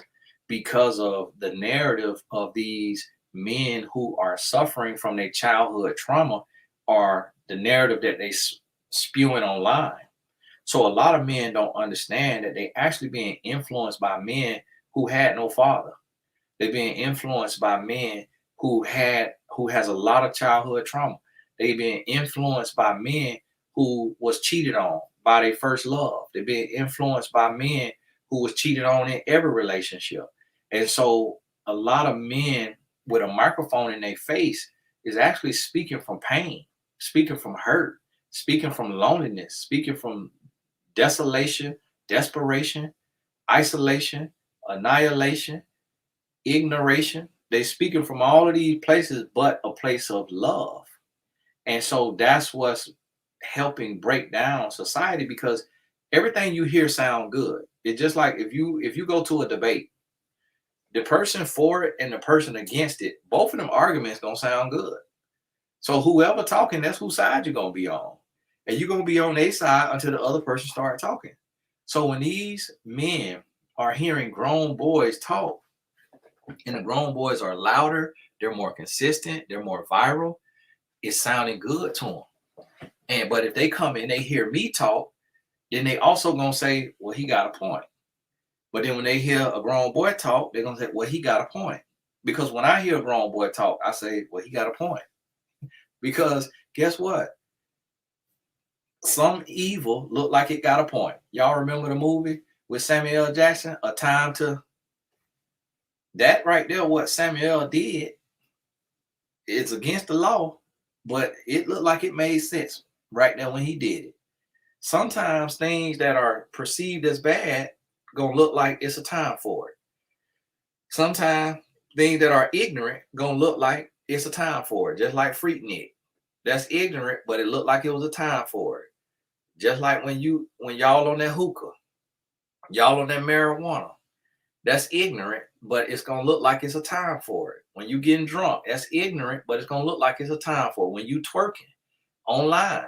because of the narrative of these men who are suffering from their childhood trauma, or the narrative that they spewing online. So a lot of men don't understand that they actually being influenced by men who had no father. They're being influenced by men who has a lot of childhood trauma. They being influenced by men who was cheated on by their first love. They're being influenced by men who was cheated on in every relationship. And so a lot of men with a microphone in their face is actually speaking from pain, speaking from hurt, speaking from loneliness, speaking from desolation, desperation, isolation, annihilation, ignoration. They speaking from all of these places, but a place of love. And so that's what's helping break down society, because everything you hear sound good. It's just like if you go to a debate, the person for it and the person against it, both of them arguments gonna sound good. So whoever talking, that's whose side you're gonna be on. And you're gonna be on their side until the other person start talking. So when these men are hearing grown boys talk, and the grown boys are louder, they're more consistent, they're more viral, it's sounding good to them. But if they come and they hear me talk, then they also gonna say, well, he got a point. But then when they hear a grown boy talk, they're gonna say, well, he got a point. Because when I hear a grown boy talk, I say, well, he got a point. Because guess what? Some evil look like it got a point. Y'all remember the movie with Samuel L. Jackson, A Time to... That right there, what Samuel did, it's against the law, but it looked like it made sense right there when he did it. Sometimes things that are perceived as bad gonna look like it's a time for it. Sometimes things that are ignorant gonna look like it's a time for it, just like Freaknik. That's ignorant, but it looked like it was a time for it. Just like when y'all on that hookah, y'all on that marijuana, that's ignorant, but it's gonna look like it's a time for it. When you getting drunk, that's ignorant, but it's gonna look like it's a time for it. When you twerking online,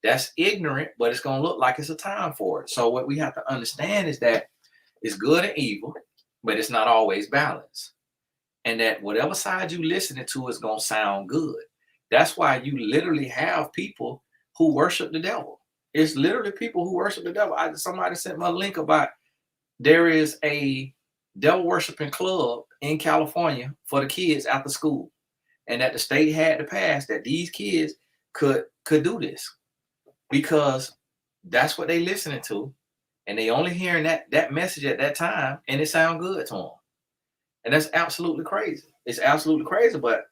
that's ignorant, but it's gonna look like it's a time for it. So what we have to understand is that it's good and evil, but it's not always balanced. And that whatever side you listening to is gonna sound good. That's why you literally have people who worship the devil. It's literally people who worship the devil. Somebody sent me a link about there is a devil worshiping club in California for the kids after school, and that the state had to pass that these kids could do this because that's what they listening to, and they only hearing that message at that time, and it sound good to them, and that's absolutely crazy. It's absolutely crazy, but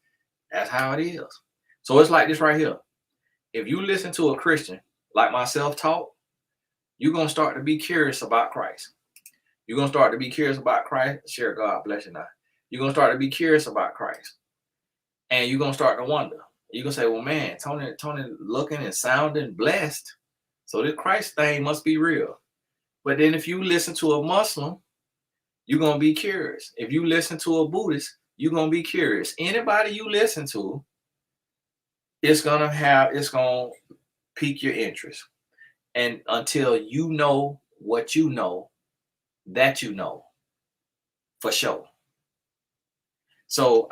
that's how it is. So it's like this right here. If you listen to a Christian like myself talk, you're gonna start to be curious about Christ. You're gonna start to be curious about Christ. Share, God bless you now. You're gonna start to be curious about Christ, and you're gonna start to wonder. You're gonna say, "Well, man, Tony, looking and sounding blessed, so this Christ thing must be real." But then, if you listen to a Muslim, you're gonna be curious. If you listen to a Buddhist, you're gonna be curious. Anybody you listen to, it's gonna pique your interest, and until you know what you know, that you know for sure. So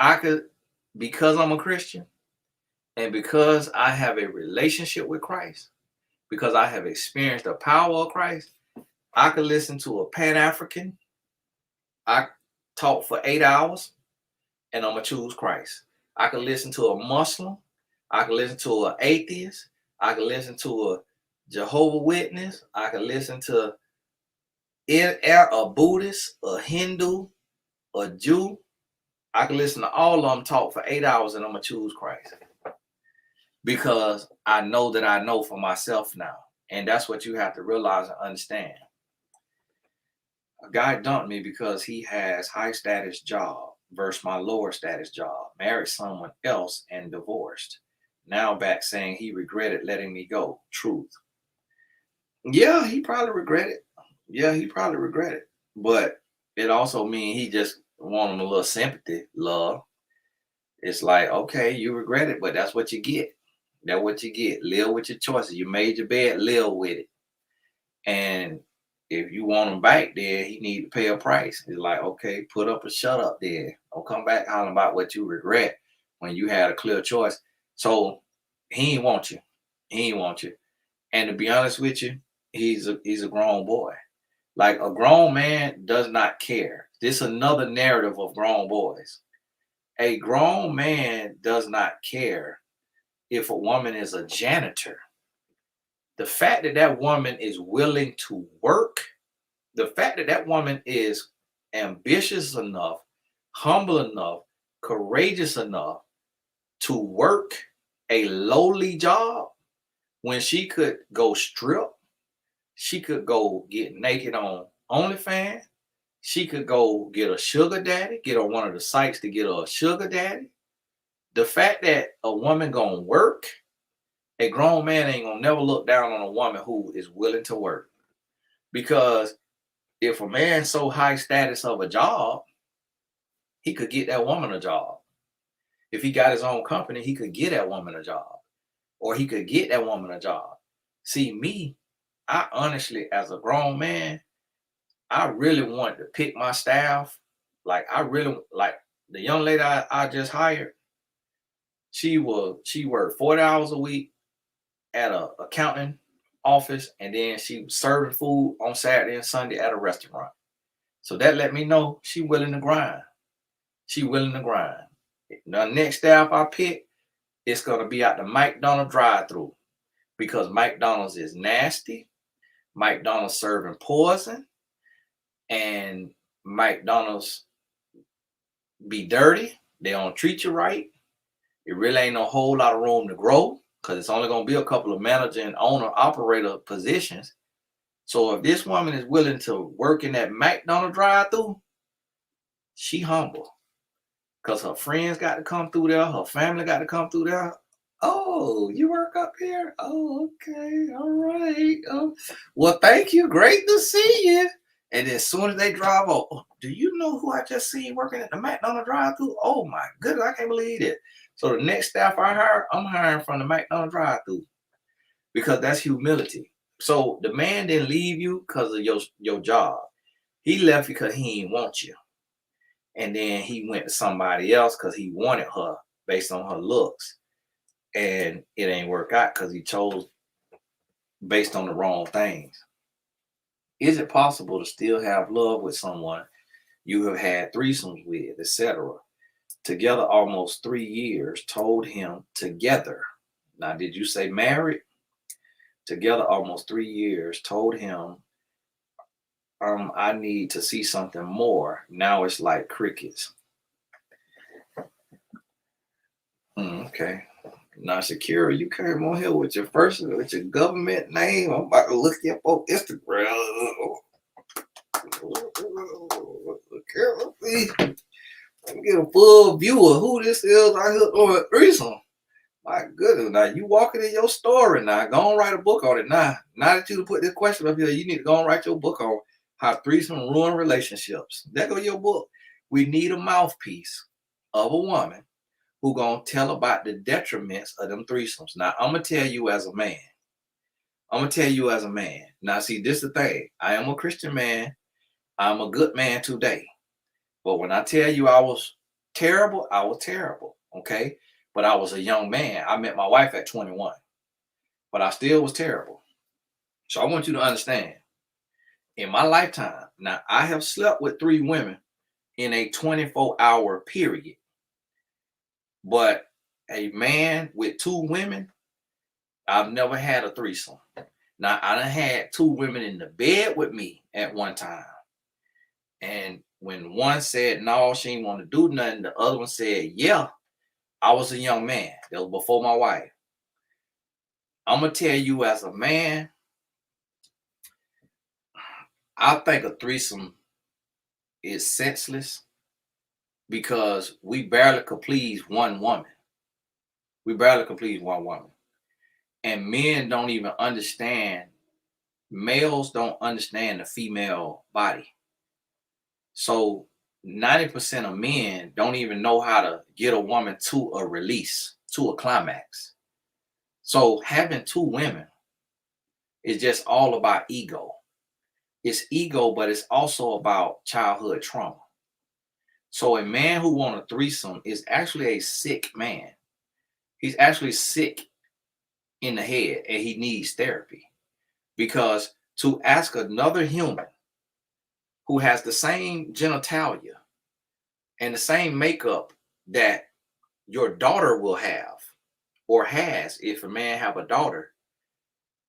because I'm a Christian and because I have a relationship with Christ, because I have experienced the power of Christ, I could listen to a Pan-African. I talk for 8 hours and I'm going to choose Christ. I could listen to a Muslim. I could listen to an atheist. I could listen to a Jehovah's Witness. I could listen to a Buddhist, a Hindu, a Jew. I can listen to all of them talk for 8 hours and I'm going to choose Christ. Because I know that I know for myself now. And that's what you have to realize and understand. A guy dumped me because he has high status job versus my lower status job, married someone else and divorced. Now back saying he regretted letting me go. Truth. Yeah, he probably regretted. But it also means he just wanted a little sympathy, love. It's like, okay, you regret it, but that's what you get. That's what you get. Live with your choices. You made your bed, live with it. And if you want him back there, he need to pay a price. It's like, okay, put up or shut up there. Don't come back hollering about what you regret when you had a clear choice. So he ain't want you. And to be honest with you, he's a grown boy. Like a grown man does not care. This is another narrative of grown boys. A grown man does not care if a woman is a janitor. The fact that that woman is willing to work, the fact that that woman is ambitious enough, humble enough, courageous enough to work a lowly job when she could go strip, she could go get naked on OnlyFans, she could go get a sugar daddy, get on one of the sites to get a sugar daddy. The fact that a woman gonna work, a grown man ain't gonna never look down on a woman who is willing to work. Because if a man's so high status of a job, he could get that woman a job. If he got his own company, he could get that woman a job. Or he could get that woman a job. See, me, I honestly, as a grown man, I really wanted to pick my staff. Like the young lady I just hired. She worked 40 hours a week at a accounting office, and then she was serving food on Saturday and Sunday at a restaurant. So that let me know she willing to grind. The next staff I pick, it's gonna be at the McDonald's drive-thru because McDonald's is nasty. McDonald's serving poison, and McDonald's be dirty. They don't treat you right. It really ain't no whole lot of room to grow because it's only going to be a couple of manager and owner operator positions. So if this woman is willing to work in that McDonald's drive-thru, she humble because her friends got to come through there. Her family got to come through there. Oh, you work up here? Oh, okay. All right. Oh, well, thank you. Great to see you. And then as soon as they drive off, oh, do you know who I just seen working at the McDonald's drive-thru? Oh my goodness, I can't believe it. So the next staff I hire, I'm hiring from the McDonald's drive-thru because that's humility. So the man didn't leave you because of your job. He left because he didn't want you. And then he went to somebody else because he wanted her based on her looks. And it ain't work out because he chose based on the wrong things. Is it possible to still have love with someone you have had threesomes with, etc.? Together almost 3 years, told him together. Now, did you say married? Together almost 3 years, told him, I need to see something more. Now it's like crickets. Okay. Now, secure, you came on here with your government name. I'm about to look you up on Instagram. Let me get a full view of who this is. I hooked on a threesome. My goodness, now you walking in your story now. Go on write a book on it now. Now that you put this question up here, you need to go and write your book on how threesome ruin relationships. There go your book. We need a mouthpiece of a woman who gonna tell about the detriments of them threesomes. Now, I'm gonna tell you as a man. Now, see, this is the thing. I am a Christian man. I'm a good man today. But when I tell you I was terrible, I was terrible. Okay. But I was a young man. I met my wife at 21. But I still was terrible. So I want you to understand. In my lifetime, now I have slept with 3 women in a 24-hour period. But a man with 2 women, I've never had a threesome. Now, I done had 2 women in the bed with me at one time. And when one said no, she didn't want to do nothing, the other one said, yeah, I was a young man. That was before my wife. I'm going to tell you as a man, I think a threesome is senseless because we barely could please one woman. And men don't even understand, males don't understand the female body. So 90% of men don't even know how to get a woman to a release, to a climax. So having 2 women is just all about ego. It's ego, but it's also about childhood trauma. So a man who wants a threesome is actually a sick man. He's actually sick in the head and he needs therapy. Because to ask another human who has the same genitalia and the same makeup that your daughter will have or has, if a man have a daughter,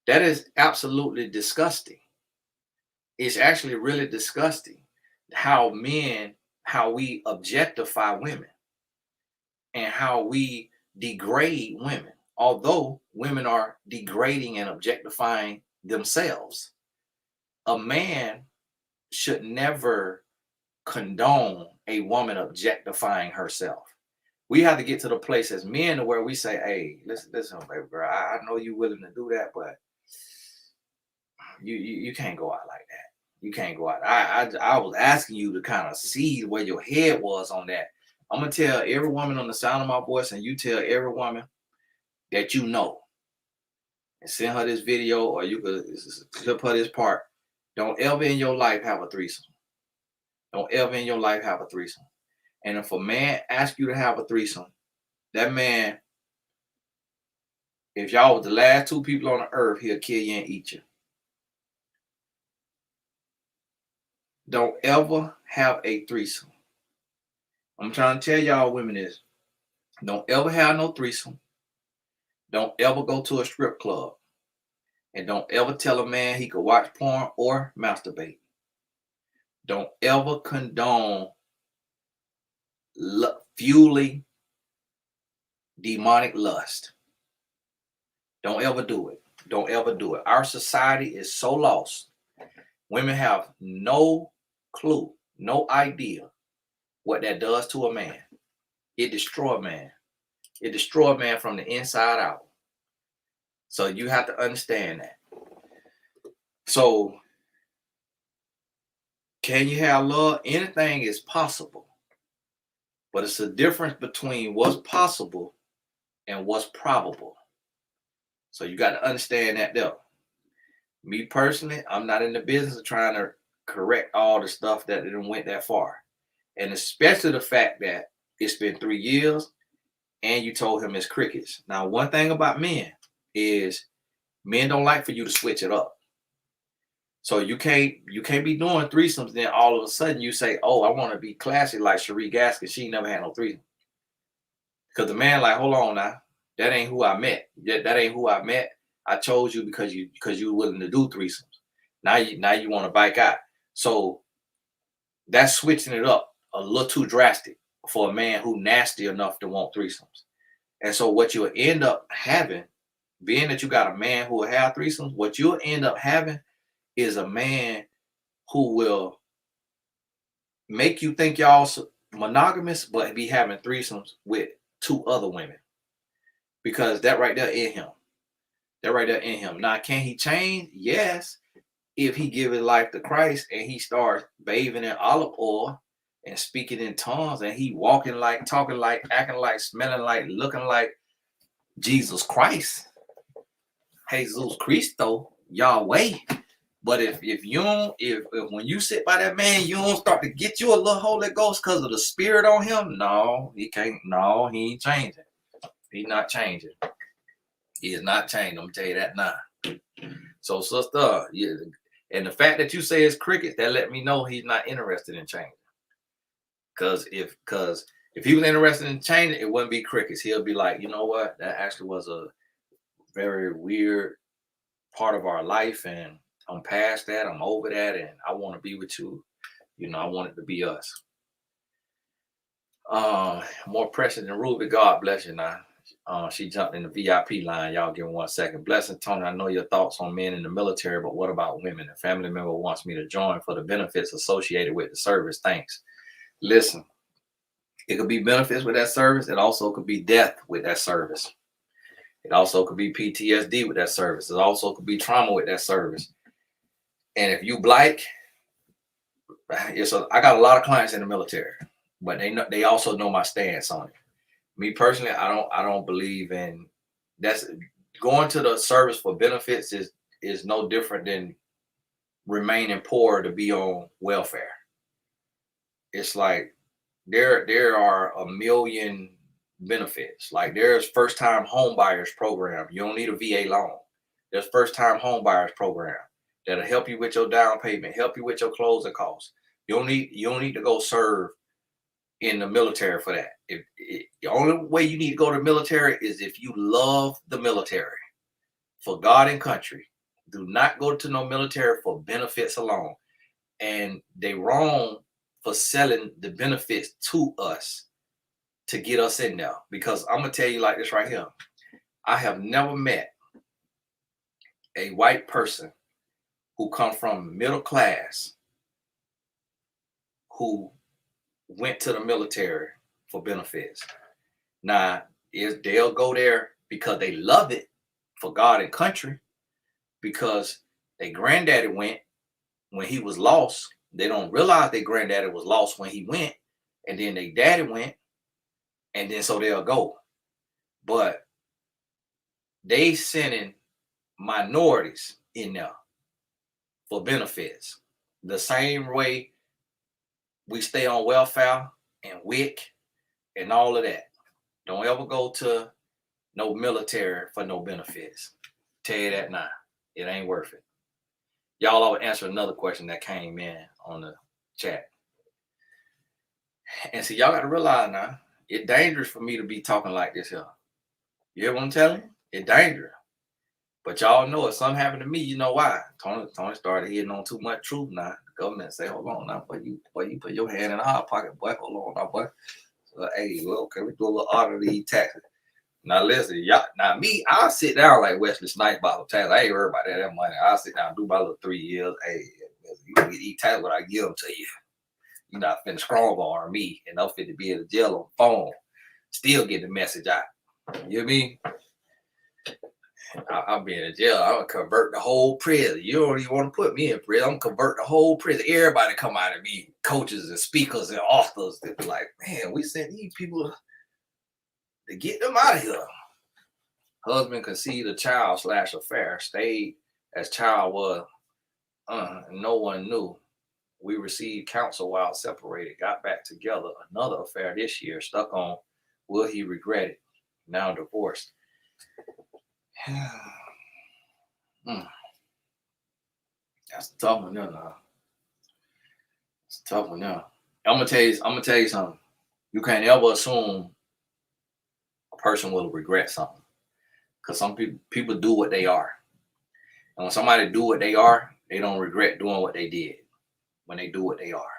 that is absolutely disgusting. It's actually really disgusting how we objectify women and how we degrade women, although women are degrading and objectifying themselves. A man should never condone a woman objectifying herself. We have to get to the place as men where we say, hey, listen, baby girl, I know you're willing to do that, but you can't go out like that. You can't go out. I was asking you to kind of see where your head was on that. I'm going to tell every woman on the sound of my voice, and you tell every woman that you know, and send her this video, or you could clip her this part. Don't ever in your life have a threesome. Don't ever in your life have a threesome. And if a man asks you to have a threesome, that man, if y'all was the last 2 people on the earth, he'll kill you and eat you. Don't ever have a threesome. I'm trying to tell y'all women this. Don't ever have no threesome. Don't ever go to a strip club. And don't ever tell a man he could watch porn or masturbate. Don't ever condone fueling demonic lust. Don't ever do it. Don't ever do it. Our society is so lost. Women have no clue, no idea what that does to a man. It destroys a man. It destroys man from the inside out. So you have to understand that. So can you have love? Anything is possible. But it's a difference between what's possible and what's probable. So you got to understand that though. Me personally, I'm not in the business of trying to correct all the stuff that didn't went that far. And especially the fact that it's been 3 years and you told him it's crickets. Now, one thing about men is men don't like for you to switch it up. So you can't be doing threesomes, then all of a sudden you say, oh, I want to be classy like Cherie Gaskin. She never had no threesome. Because the man like, hold on now. That ain't who I met. That ain't who I met. I chose you because you were willing to do threesomes. Now you want to bike out. So that's switching it up a little too drastic for a man who nasty enough to want threesomes. And so what you'll end up having, being that you got a man who will have threesomes, what you'll end up having is a man who will make you think y'all monogamous, but be having threesomes with 2 other women. Because that right there in him. That right there in him. Now, can he change? Yes. If he give his life to Christ and he starts bathing in olive oil and speaking in tongues and he walking like, talking like, acting like, smelling like, looking like Jesus Christ, Jesus Christo, Yahweh. But if you don't, if when you sit by that man, you don't start to get you a little Holy Ghost because of the spirit on him, no, he can't. No, he ain't changing. He's not changing. He is not changing. I'm gonna tell you that now. So, sister, yeah, and the fact that you say it's crickets, that let me know he's not interested in changing. Because if he was interested in changing, it wouldn't be crickets. He'll be like, you know what? That actually was a very weird part of our life, and I'm past that. I'm over that, and I want to be with you. You know, I want it to be us. More precious than Ruby. God bless you now. She jumped in the VIP line. Y'all give me 1 second. Blessing, Tony. I know your thoughts on men in the military, but what about women? A family member wants me to join for the benefits associated with the service. Thanks. Listen, it could be benefits with that service. It also could be death with that service. It also could be PTSD with that service. It also could be trauma with that service. And if you black, I got a lot of clients in the military, but they also know my stance on it. Me personally, I don't believe in that's going to the service for benefits is no different than remaining poor to be on welfare. It's like there are a million benefits. Like there's first time home buyers program. You don't need a VA loan. There's first time home buyers program that'll help you with your down payment, help you with your closing costs. You don't need to go serve in the military for that. The only way you need to go to the military is if you love the military for God and country. Do not go to no military for benefits alone. And they wrong for selling the benefits to us to get us in there. Because I'm gonna tell you like this right here. I have never met a white person who come from middle class who went to the military for benefits. Now, they'll go there because they love it for God and country, because their granddaddy went when he was lost. They don't realize their granddaddy was lost when he went, and then their daddy went, and then so they'll go. But they sending minorities in there for benefits. The same way we stay on welfare and WIC and all of that. Don't ever go to no military for no benefits. Tell you that now. It ain't worth it. Y'all, I would answer another question that came in on the chat. And see, y'all got to realize now, it's dangerous for me to be talking like this here. You hear what I'm telling you? It's dangerous. But y'all know if something happened to me, you know why. Tony started hitting on too much truth now. The government say, hold on now, boy, you put your hand in the hot pocket, boy. Hold on now, boy. So, hey, well, can we do a little audit of these taxes? Now listen, y'all. Now me, I'll sit down like Wesley Snipes about tax. I ain't worried about that money. I'll sit down, do my little 3 years. Hey, you get these taxes what I give them to you. You're not finna strong arm me, and I'm finna be in the jail on the phone, still getting the message out. You mean? I'll be in jail. I'm gonna convert the whole prison. You don't even want to put me in prison. I'm gonna convert the whole prison. Everybody come out and be coaches and speakers and authors. They be like, man, we sent these people to get them out of here. Husband conceived a child / affair. Stayed as child was. No one knew. We received counsel while separated. Got back together. Another affair this year. Stuck on. Will he regret it? Now divorced. That's a tough one, now. It's a tough one, now. I'm gonna tell you something. You can't ever assume a person will regret something, because some people do what they are, and when somebody do what they are, they don't regret doing what they did when they do what they are.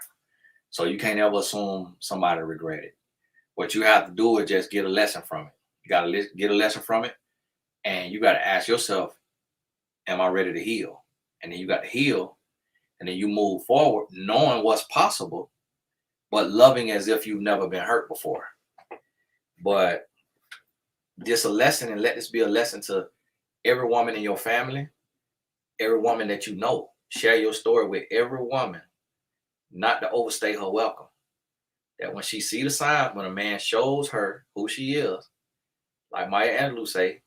So you can't ever assume somebody regret it. What you have to do is just get a lesson from it. You gotta get a lesson from it, and you gotta ask yourself, "Am I ready to heal?" And then you got to heal, and then you move forward, knowing what's possible, but loving as if you've never been hurt before. But just a lesson, and let this be a lesson to every woman in your family, every woman that you know. Share your story with every woman, not to overstay her welcome. That when she see the signs, when a man shows her who she is, like Maya Angelou say,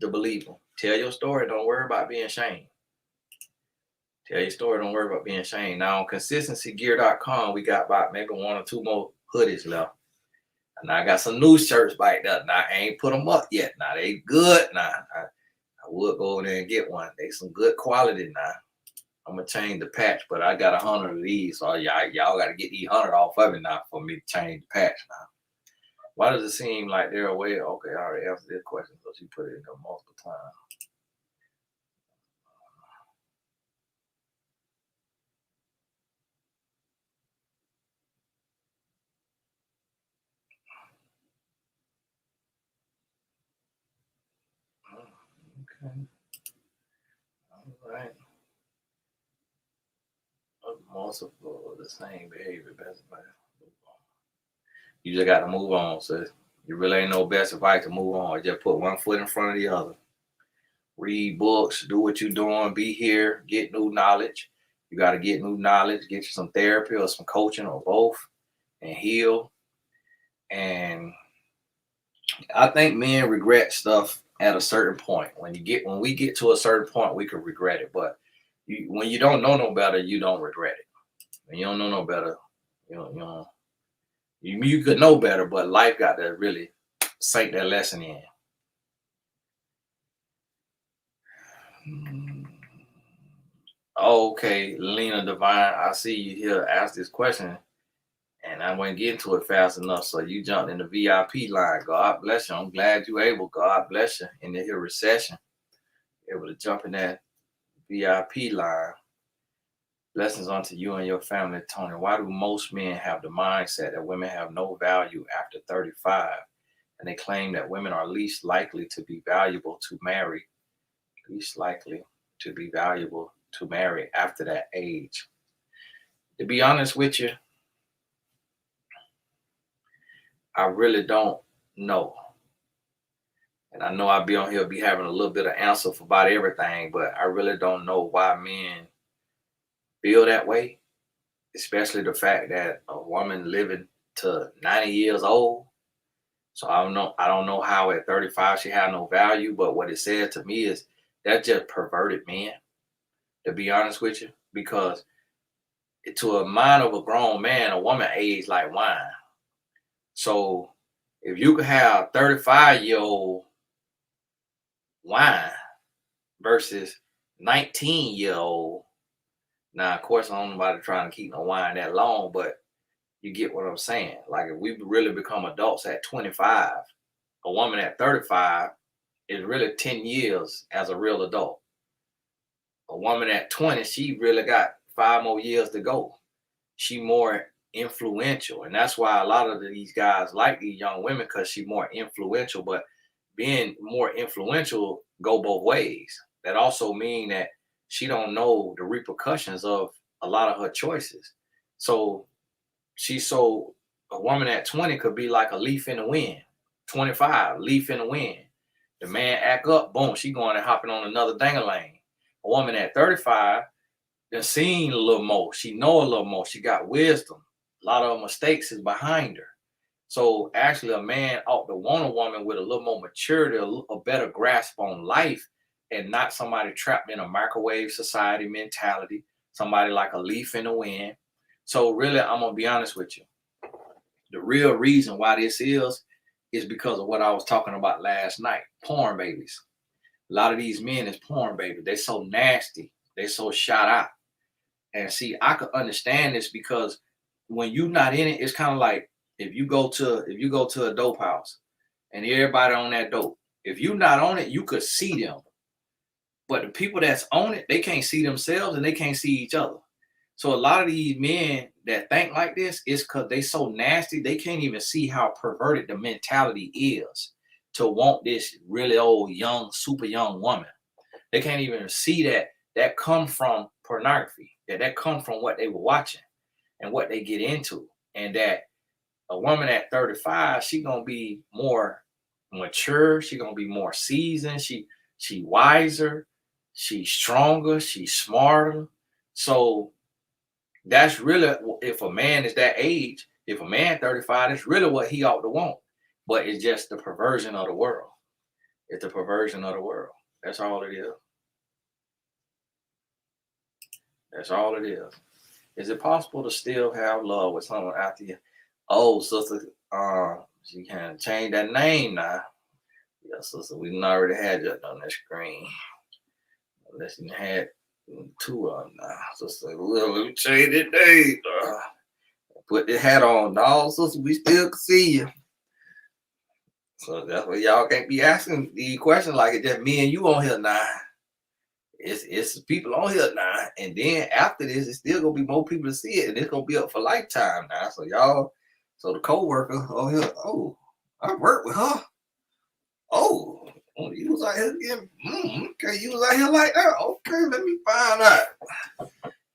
to believe him. Tell your story. Don't worry about being ashamed. Tell your story. Don't worry about being ashamed. Now on consistencygear.com, we got about maybe 1 or 2 more hoodies left. And I got some new shirts back there. Now I ain't put them up yet. Now they good. Now I would go over there and get one. They some good quality now. I'm gonna change the patch, but I got 100 of these, so y'all got to get these 100 off of it now for me to change the patch now. Why does it seem like they're away? Okay, I already answered this question, so she put it in there multiple times. Okay. All right. Multiple of the same behavior. Best advice. You just got to move on, sis. You really ain't no best advice to move on. Just put one foot in front of the other. Read books, do what you're doing, be here, get new knowledge. You got to get new knowledge, get you some therapy or some coaching or both, and heal. And I think men regret stuff at a certain point. When we get to a certain point, we can regret it. But when you don't know no better, you don't regret it. When you don't know no better, you could know better, but life got to really sink that lesson in. Okay, Lena Divine, I see you here ask this question, and I wouldn't get into it fast enough, so you jumped in the VIP line. God bless you. I'm glad you able. God bless you in the recession, able to jump in that VIP line. Blessings unto you and your family, Tony. Why do most men have the mindset that women have no value after 35, and they claim that women are least likely to be valuable to marry? Least likely to be valuable to marry after that age. To be honest with you, I really don't know. And I know I'll be on here, be having a little bit of answer for about everything, but I really don't know why men feel that way, especially the fact that a woman living to 90 years old. So I don't know how at 35 she had no value, but what it said to me is that just perverted men, to be honest with you, because to a mind of a grown man, a woman aged like wine. So if you could have 35-year-old wine versus 19-year-old, now of course I don't know about trying to keep no wine that long, but you get what I'm saying. Like if we really become adults at 25, a woman at 35 is really 10 years as a real adult. A woman at 20, she really got 5 more years to go. She more influential, and that's why a lot of these guys like these young women, because she's more influential. But being more influential go both ways. That also mean that she don't know the repercussions of a lot of her choices. So a woman at 20 could be like a leaf in the wind. 25, leaf in the wind. The man act up, boom, she going and hopping on another dang-a-lane. A woman at 35, done seen a little more. She know a little more. She got wisdom. A lot of mistakes is behind her. So actually, a man ought to want a woman with a little more maturity, a better grasp on life, and not somebody trapped in a microwave society mentality, somebody like a leaf in the wind. So really, I'm gonna be honest with you. The real reason why this is because of what I was talking about last night. Porn babies. A lot of these men is porn babies. They're so nasty. They're so shot out. And see, I could understand this because when you're not in it, it's kind of like if you go to a dope house and everybody on that dope. If you're not on it, you could see them. But the people that's on it, they can't see themselves and they can't see each other. So a lot of these men that think like this is because they so nasty, they can't even see how perverted the mentality is to want this really old, young, super young woman. They can't even see that come from pornography, that come from what they were watching and what they get into. And that a woman at 35, she gonna be more mature, she gonna be more seasoned, she wiser, she's stronger, she's smarter. So that's really, if a man is that age, if a man 35, that's really what he ought to want. But it's just the perversion of the world. It's the perversion of the world. That's all it is. That's all it is. Is it possible to still have love with someone after you? Oh, sister, she can change that name now. Yeah, sister, we done already had that on the screen. Unless you had two of them now. Sister, well, let me change that name. Put the hat on. No, sister, we still can see you. So that's why y'all can't be asking the question like it's just me and you on here now. It's people on here now, and then after this, it's still gonna be more people to see it, and it's gonna be up for lifetime now. So y'all, so the co-worker on here, oh, I work with her. Oh, you was out here again. Okay, you was out here like that. Okay, let me find out.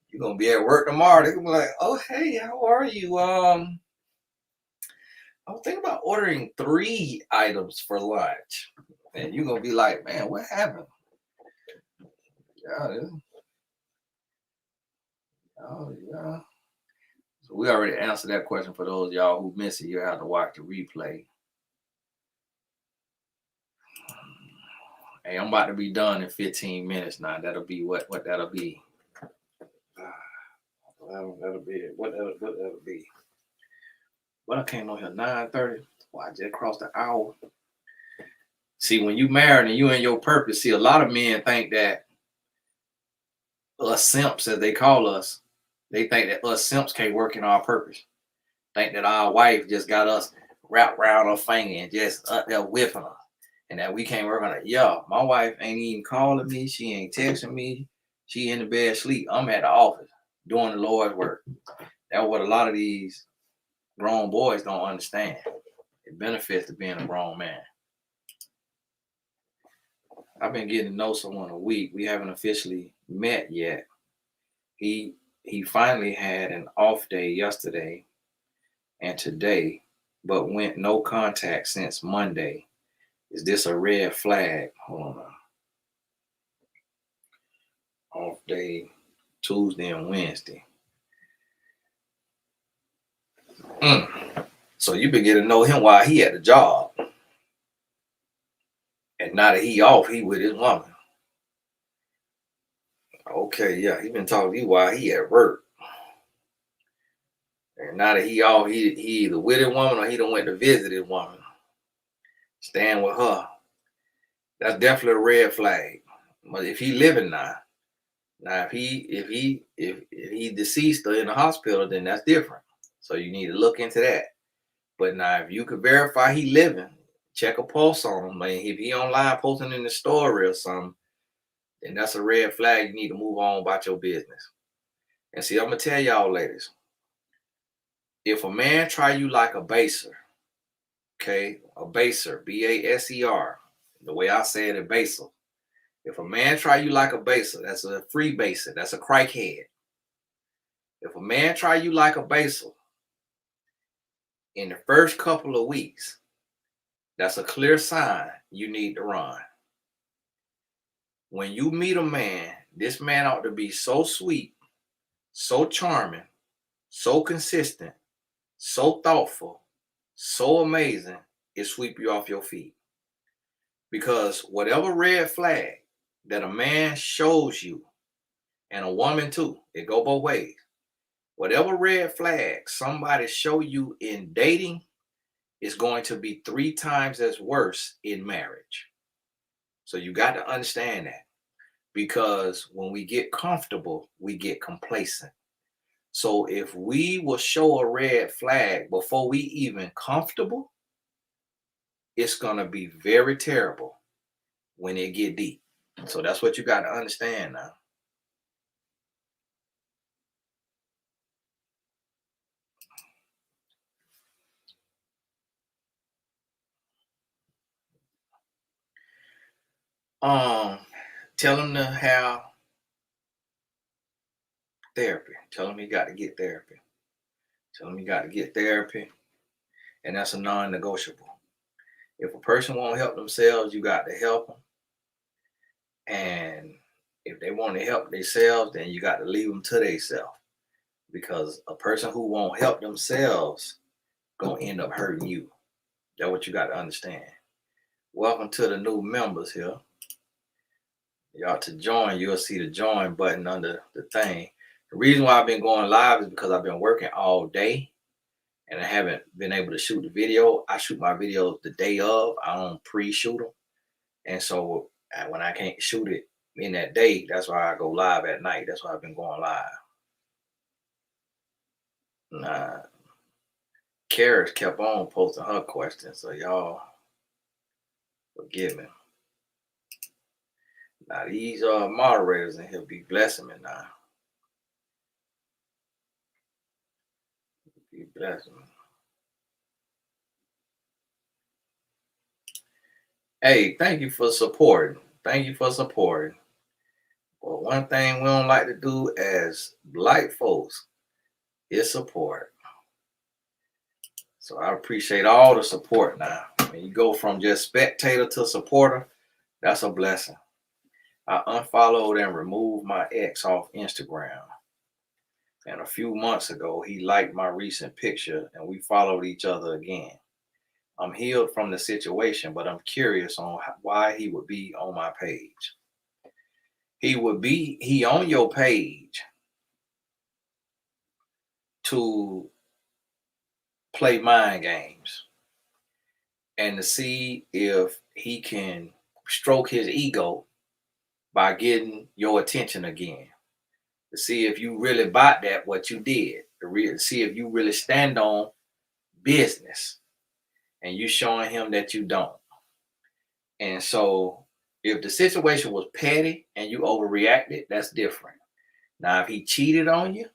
You're gonna be at work tomorrow. They're gonna be like, oh hey, how are you? I was thinking about ordering 3 items for lunch. And you're gonna be like, man, what happened? Yeah, oh yeah. So we already answered that question for those of y'all who missed it. You have to watch the replay. Hey, I'm about to be done in 15 minutes now. That'll be what that'll be. That'll be it. What that'll be. But I came on here 9:30. Well, I just crossed the hour. See, when you married and you in your purpose, see, a lot of men think that us simps, as they call us, they think that us simps can't work in our purpose. Think that our wife just got us wrapped around her finger and just up there whipping her. And that we can't work on it. Yeah, my wife ain't even calling me. She ain't texting me. She in the bed sleep. I'm at the office doing the Lord's work. That's what a lot of these grown boys don't understand. It benefits to being a grown man. I've been getting to know someone a week. We haven't officially met yet. He finally had an off day yesterday and today, but went no contact since Monday. Is this a red flag? Hold on. Off day Tuesday and Wednesday. So you been getting to know him while he at the job. And now that he off, he with his woman. Okay, yeah, he been talking to you while he at work. And now that he off, he either with his woman or he done went to visit his woman. Staying with her. That's definitely a red flag. But if he living now if he deceased or in the hospital, then that's different. So you need to look into that. But now if you could verify he living, check a pulse on him. Like if he online posting in the story or something, then that's a red flag. You need to move on about your business. And see, I'm gonna tell y'all ladies, if a man try you like a baser, okay, a baser, B-A-S-E-R, the way I say it, a baser. If a man try you like a baser, that's a free baser, that's a crackhead. If a man try you like a baser, in the first couple of weeks, That's a clear sign you need to run. When you meet a man, this man ought to be so sweet, so charming, so consistent, so thoughtful, so amazing, it sweep you off your feet. Because whatever red flag that a man shows you, and a woman too, it go both ways. Whatever red flag somebody show you in dating is going to be 3 times as worse in marriage. So you got to understand that, because when we get comfortable, we get complacent. So if we will show a red flag before we even comfortable, it's going to be very terrible when it get deep. So that's what you got to understand now. Um, Tell him to have therapy. Tell him he got to get therapy. Tell him he got to get therapy, and that's a non-negotiable. If a person won't help themselves, you got to help them. And if they want to help themselves, then you got to leave them to themselves. Because a person who won't help themselves gonna end up hurting you. That's what you got to understand. Welcome to the new members here. Y'all to join, you'll see the join button under the thing. The reason why I've been going live is because I've been working all day and I haven't been able to shoot the video. I shoot my videos the day of. I don't pre-shoot them. And so when I can't shoot it in that day, that's why I go live at night. That's why I've been going live. Nah, Karis kept on posting her questions, so y'all forgive me. Now these moderators in here be blessing me now. Be blessing me. Hey, thank you for supporting. Thank you for supporting. Well, one thing we don't like to do as black folks is support. So I appreciate all the support now. When you go from just spectator to supporter, that's a blessing. I unfollowed and removed my ex off Instagram. And a few months ago, he liked my recent picture and we followed each other again. I'm healed from the situation, but I'm curious on why he would be on my page. He on your page to play mind games and to see if he can stroke his ego by getting your attention again, to see if you really bought that what you did, to see if you really stand on business, and you showing him that you don't. And so if the situation was petty and you overreacted, that's different. Now if he cheated on you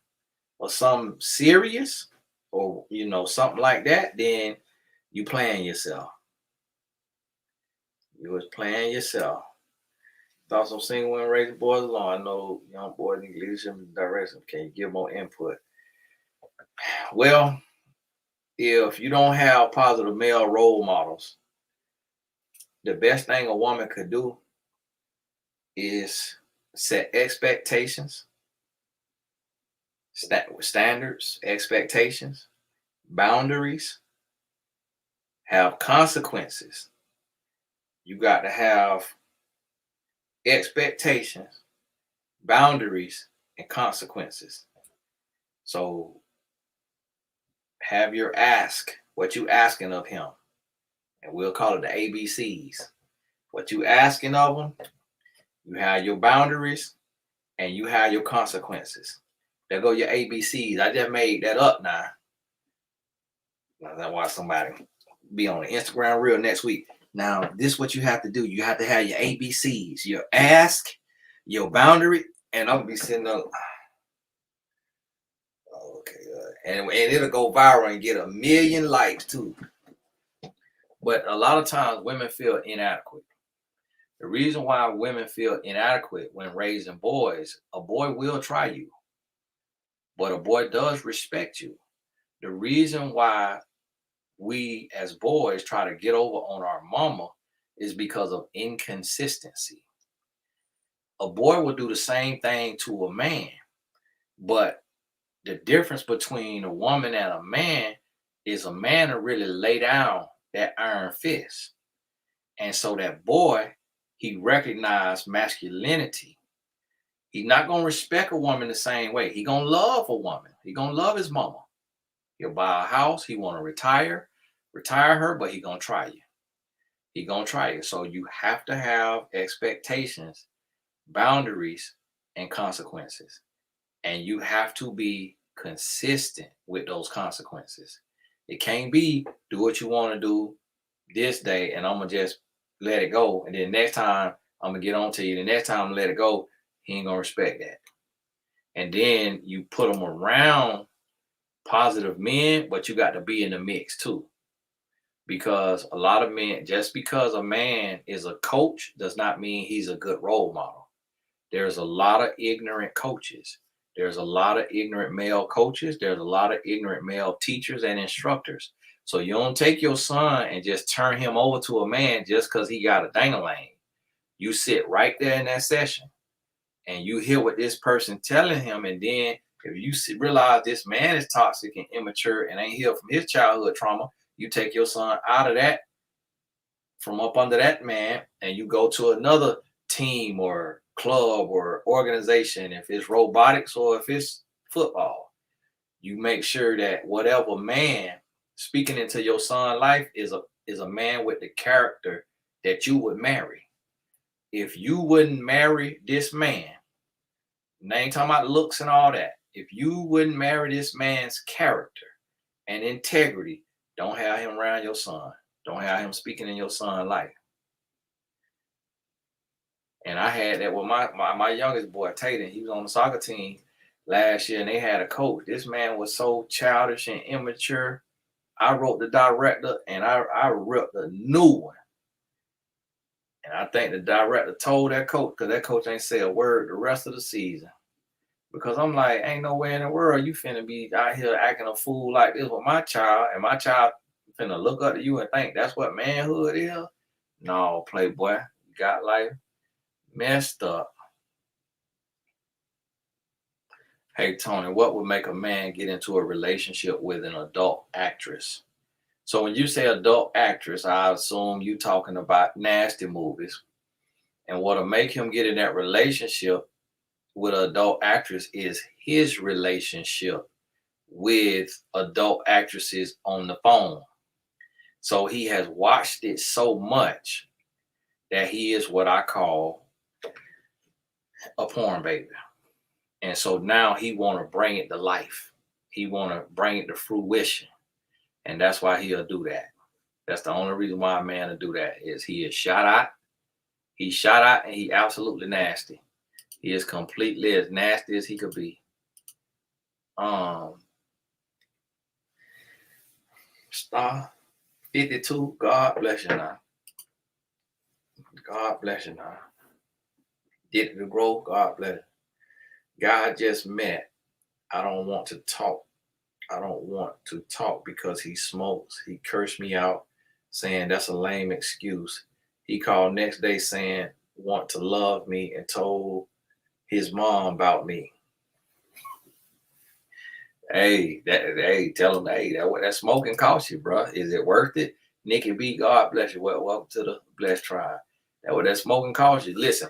or something serious or something like that, then you playing yourself. You was playing yourself. Thoughts on single women raising boys alone. I know young boys need leadership and direction. Can you give more input? Well, if you don't have positive male role models, the best thing a woman could do is set expectations, standards, expectations, boundaries, have consequences. You got to have expectations, boundaries, and consequences. So have your ask, what you asking of him, and we'll call it the ABCs. What you asking of him, you have your boundaries, and you have your consequences. There go your ABCs. I just made that up now. That's why somebody be on the Instagram reel next week. Now, this is what you have to do. You have to have your ABCs, your ask, your boundary, and I'm gonna be sitting up. Okay, and it'll go viral and get 1 million likes too. But a lot of times women feel inadequate. The reason why women feel inadequate when raising boys, a boy will try you, but a boy does respect you. The reason why we as boys try to get over on our mama is because of inconsistency. A boy will do the same thing to a man, but the difference between a woman and a man is a man to really lay down that iron fist. And so that boy, he recognized masculinity. He's not gonna respect a woman the same way. He gonna love a woman. He gonna love his mama. He'll buy a house. He wanna retire her, but he gonna try you. He gonna try you. So you have to have expectations, boundaries, and consequences. And you have to be consistent with those consequences. It can't be do what you want to do this day and I'm gonna just let it go. And then next time I'm gonna get on to you. The next time I'm let it go, he ain't gonna respect that. And then you put them around positive men, but you got to be in the mix too. Because a lot of men, just because a man is a coach does not mean he's a good role model. There's a lot of ignorant coaches. There's a lot of ignorant male coaches. There's a lot of ignorant male teachers and instructors. So you don't take your son and just turn him over to a man just because he got a dang-a-lang. You sit right there in that session and you hear what this person telling him. And then if you realize this man is toxic and immature and ain't healed from his childhood trauma, you take your son out of that, from up under that man, and you go to another team or club or organization, if it's robotics or if it's football. You make sure that whatever man speaking into your son's life is a man with the character that you would marry. If you wouldn't marry this man, and I ain't talking about looks and all that, if you wouldn't marry this man's character and integrity, don't have him around your son. Don't have him speaking in your son's life. And I had that with my youngest boy, Tatum. He was on the soccer team last year, and they had a coach. This man was so childish and immature. I wrote the director, and I ripped a new one. And I think the director told that coach, because that coach ain't say a word the rest of the season. Because I'm like, ain't no way in the world you finna be out here acting a fool like this with my child, and my child finna look up to you and think that's what manhood is? No, playboy, you got life messed up. Hey, Tony, what would make a man get into a relationship with an adult actress? So when you say adult actress, I assume you talking about nasty movies. And what'll make him get in that relationship with an adult actress is his relationship with adult actresses on the phone. So he has watched it so much that he is what I call a porn baby. And so now he want to bring it to life. He want to bring it to fruition. And that's why he'll do that. That's the only reason why a man will do that is he is shot out. He's shot out and he absolutely nasty. He is completely as nasty as he could be. Star 52, God bless you now. God bless you now. Did it grow? God bless you. God just met. I don't want to talk. I don't want to talk because he smokes. He cursed me out saying that's a lame excuse. He called next day saying want to love me and told his mom about me. Hey, tell him, hey, that smoking cost you, bro. Is it worth it? Nikki B, God bless you. Welcome to the blessed tribe. That smoking cost you. Listen,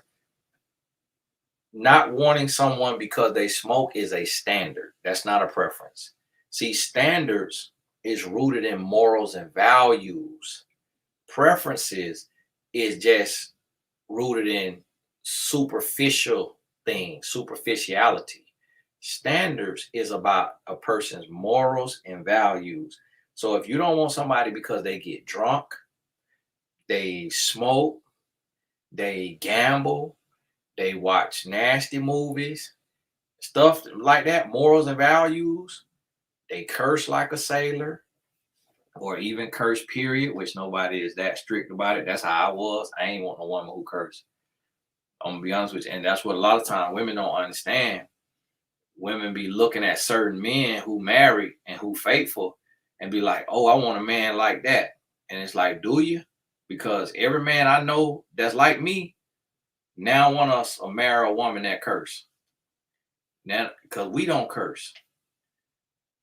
not wanting someone because they smoke is a standard. That's not a preference. See, standards is rooted in morals and values. Preferences is just rooted in superficial things, superficiality. Standards is about a person's morals and values. So if you don't want somebody because they get drunk, they smoke, they gamble, they watch nasty movies, stuff like that, morals and values, they curse like a sailor, or even curse period, which nobody is that strict about it. That's how I was. I ain't want no woman who cursed. I'm gonna be honest with you. And that's what a lot of times women don't understand. Women be looking at certain men who married and who faithful, and be like, oh, I want a man like that. And it's like, do you? Because every man I know that's like me now want us to marry a woman that curse. Now, because we don't curse.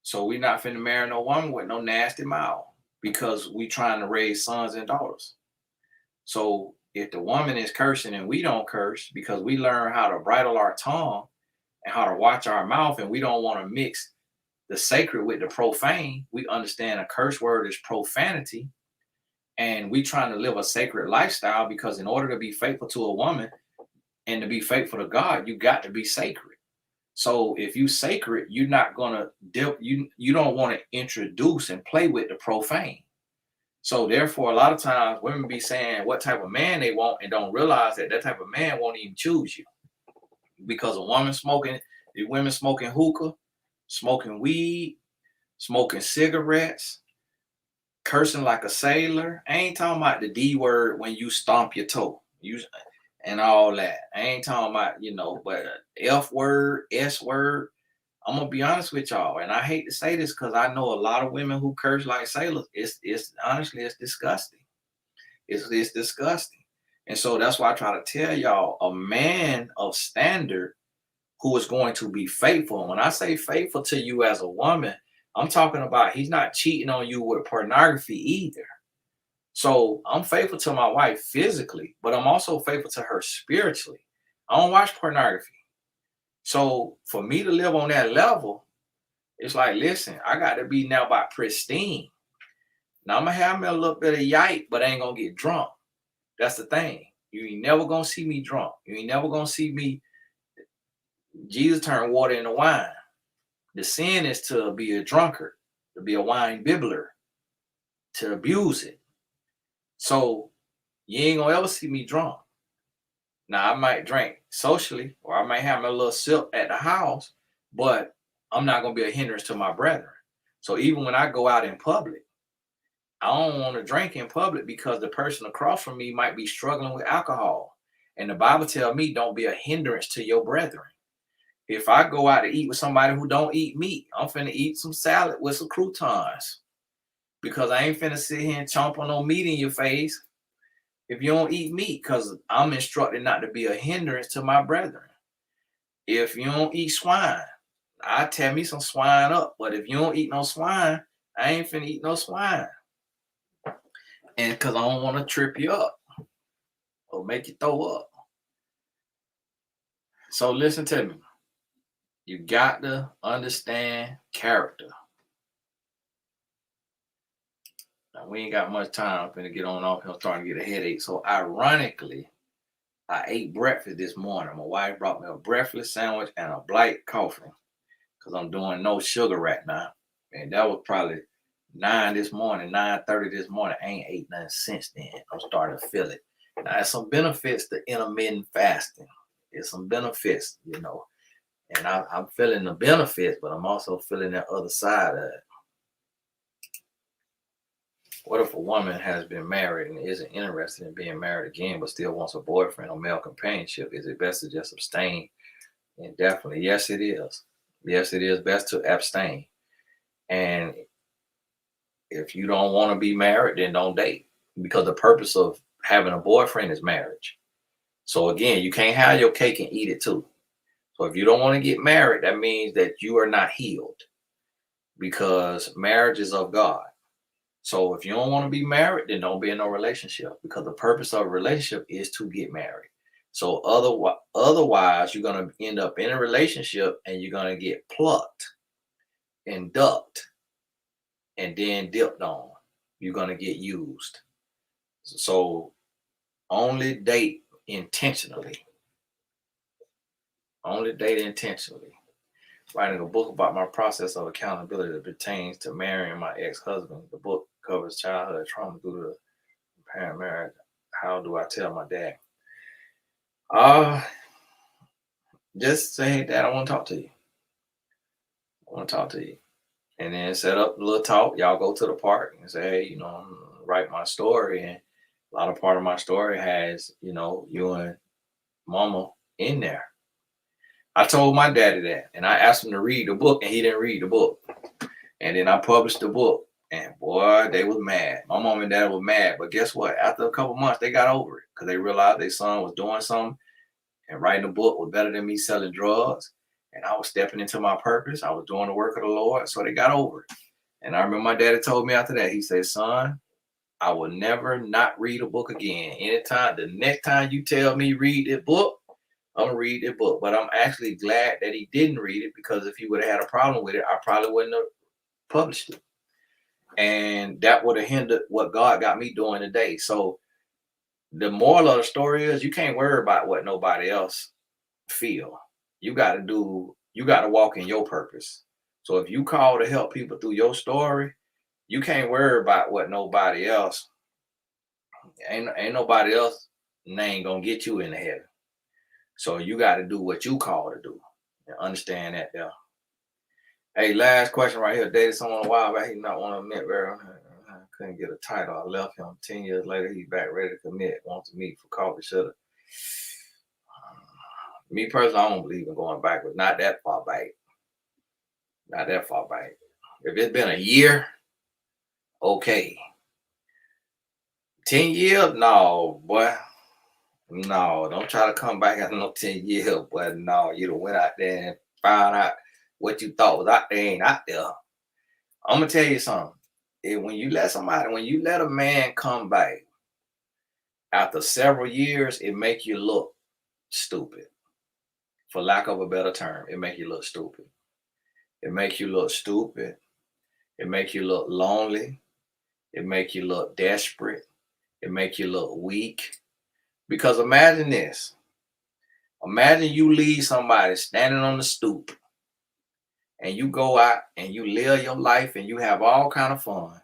So we not finna marry no woman with no nasty mouth because we trying to raise sons and daughters. So if the woman is cursing and we don't curse because we learn how to bridle our tongue and how to watch our mouth, and we don't want to mix the sacred with the profane, we understand a curse word is profanity, and we trying to live a sacred lifestyle, because in order to be faithful to a woman and to be faithful to God, you got to be sacred. So if you sacred, you're not gonna you don't want to introduce and play with the profane. So therefore, a lot of times women be saying what type of man they want and don't realize that that type of man won't even choose you, because the women smoking hookah, smoking weed, smoking cigarettes, cursing like a sailor. I ain't talking about the D word when you stomp your toe. And all that. I ain't talking about, but F word, S word. I'm gonna be honest with y'all, and I hate to say this because I know a lot of women who curse like sailors. It's honestly, it's disgusting. It's disgusting. And so that's why I try to tell y'all, a man of standard who is going to be faithful. And when I say faithful to you as a woman, I'm talking about he's not cheating on you with pornography either. So I'm faithful to my wife physically, but I'm also faithful to her spiritually. I don't watch pornography. So for me to live on that level, it's like, listen, I got to be now by pristine. Now I'm gonna have me a little bit of yike, but I ain't gonna get drunk. That's the thing. You ain't never gonna see me drunk. You ain't never gonna see me. Jesus turned water into wine. The sin is to be a drunkard, to be a wine bibbler, to abuse it. So you ain't gonna ever see me drunk. Now I might drink socially, or I might have my little sip at the house, but I'm not gonna be a hindrance to my brethren. So even when I go out in public, I don't want to drink in public because the person across from me might be struggling with alcohol. And the Bible tells me don't be a hindrance to your brethren. If I go out to eat with somebody who don't eat meat, I'm finna eat some salad with some croutons, because I ain't finna sit here and chomp on no meat in your face if you don't eat meat, because I'm instructed not to be a hindrance to my brethren. If you don't eat swine, I tear me some swine up. But if you don't eat no swine, I ain't finna eat no swine. And because I don't want to trip you up or make you throw up. So listen to me. You got to understand character. Now, we ain't got much time. I'm going to get on off. I'm starting to get a headache. So ironically, I ate breakfast this morning. My wife brought me a breakfast sandwich and a black coffee because I'm doing no sugar right now. And that was probably 9:30 this morning. I ain't ate nothing since then. I'm starting to feel it. Now, there's some benefits to intermittent fasting. There's some benefits, and I'm feeling the benefits, but I'm also feeling the other side of it. What if a woman has been married and isn't interested in being married again, but still wants a boyfriend or male companionship? Is it best to just abstain indefinitely? Yes, it is. Yes, it is best to abstain. And if you don't want to be married, then don't date, because the purpose of having a boyfriend is marriage. So again, you can't have your cake and eat it too. So if you don't want to get married, that means that you are not healed, because marriage is of God. So if you don't want to be married, then don't be in no relationship, because the purpose of a relationship is to get married. So otherwise, you're going to end up in a relationship and you're going to get plucked and ducked and then dipped on. You're going to get used. So only date intentionally. Only date intentionally. Writing a book about my process of accountability that pertains to marrying my ex-husband. The book covers childhood trauma due to parent marriage. How do I tell my dad? Just say, hey, Dad, I want to talk to you. I want to talk to you. And then set up a little talk. Y'all go to the park and say, hey, I'm write my story. And a lot of part of my story has, you and Mama in there. I told my daddy that, and I asked him to read the book, and he didn't read the book. And then I published the book. And boy, they was mad. My mom and dad were mad. But guess what? After a couple months, they got over it because they realized their son was doing something and writing a book was better than me selling drugs. And I was stepping into my purpose. I was doing the work of the Lord. So they got over it. And I remember my daddy told me after that, he said, son, I will never not read a book again. Anytime, the next time you tell me read that book, I'm gonna read that book. But I'm actually glad that he didn't read it, because if he would have had a problem with it, I probably wouldn't have published it. And that would have hindered what God got me doing today. So the moral of the story is you can't worry about what nobody else feel. You got to walk in your purpose. So if you call to help people through your story, you can't worry about what nobody else, ain't nobody else name gonna get you into heaven. So you got to do what you call to do. And understand that there. Hey, last question right here. Dated someone a while back. He not want to admit very. I couldn't get a title. I left him. 10 years later, he's back ready to commit. Wants to meet for coffee. Shoulda. Me personally, I don't believe in going backwards. Not that far back. Not that far back. If it's been a year, okay. 10 years? No, boy. No, don't try to come back after no 10 years, but no, you done went out there and found out what you thought was out there ain't out there. I'm gonna tell you something. When you let a man come back after several years, it make you look stupid. For lack of a better term, it make you look stupid. It make you look stupid. It make you look lonely. It make you look desperate. It make you look weak. Because imagine this. Imagine you leave somebody standing on the stoop and you go out and you live your life and you have all kind of fun.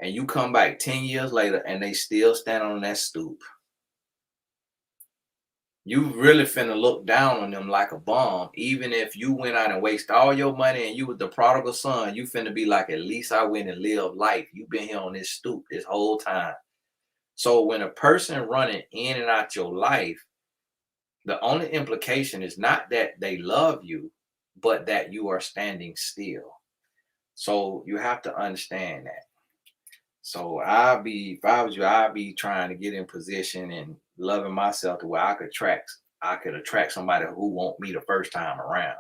And you come back 10 years later and they still stand on that stoop. You really finna look down on them like a bum. Even if you went out and wasted all your money and you was the prodigal son, you finna be like, at least I went and lived life. You've been here on this stoop this whole time. So when a person running in and out your life, the only implication is not that they love you, but that you are standing still. So you have to understand that. So if I was you, I'd be trying to get in position and loving myself to where I could attract somebody who want me the first time around,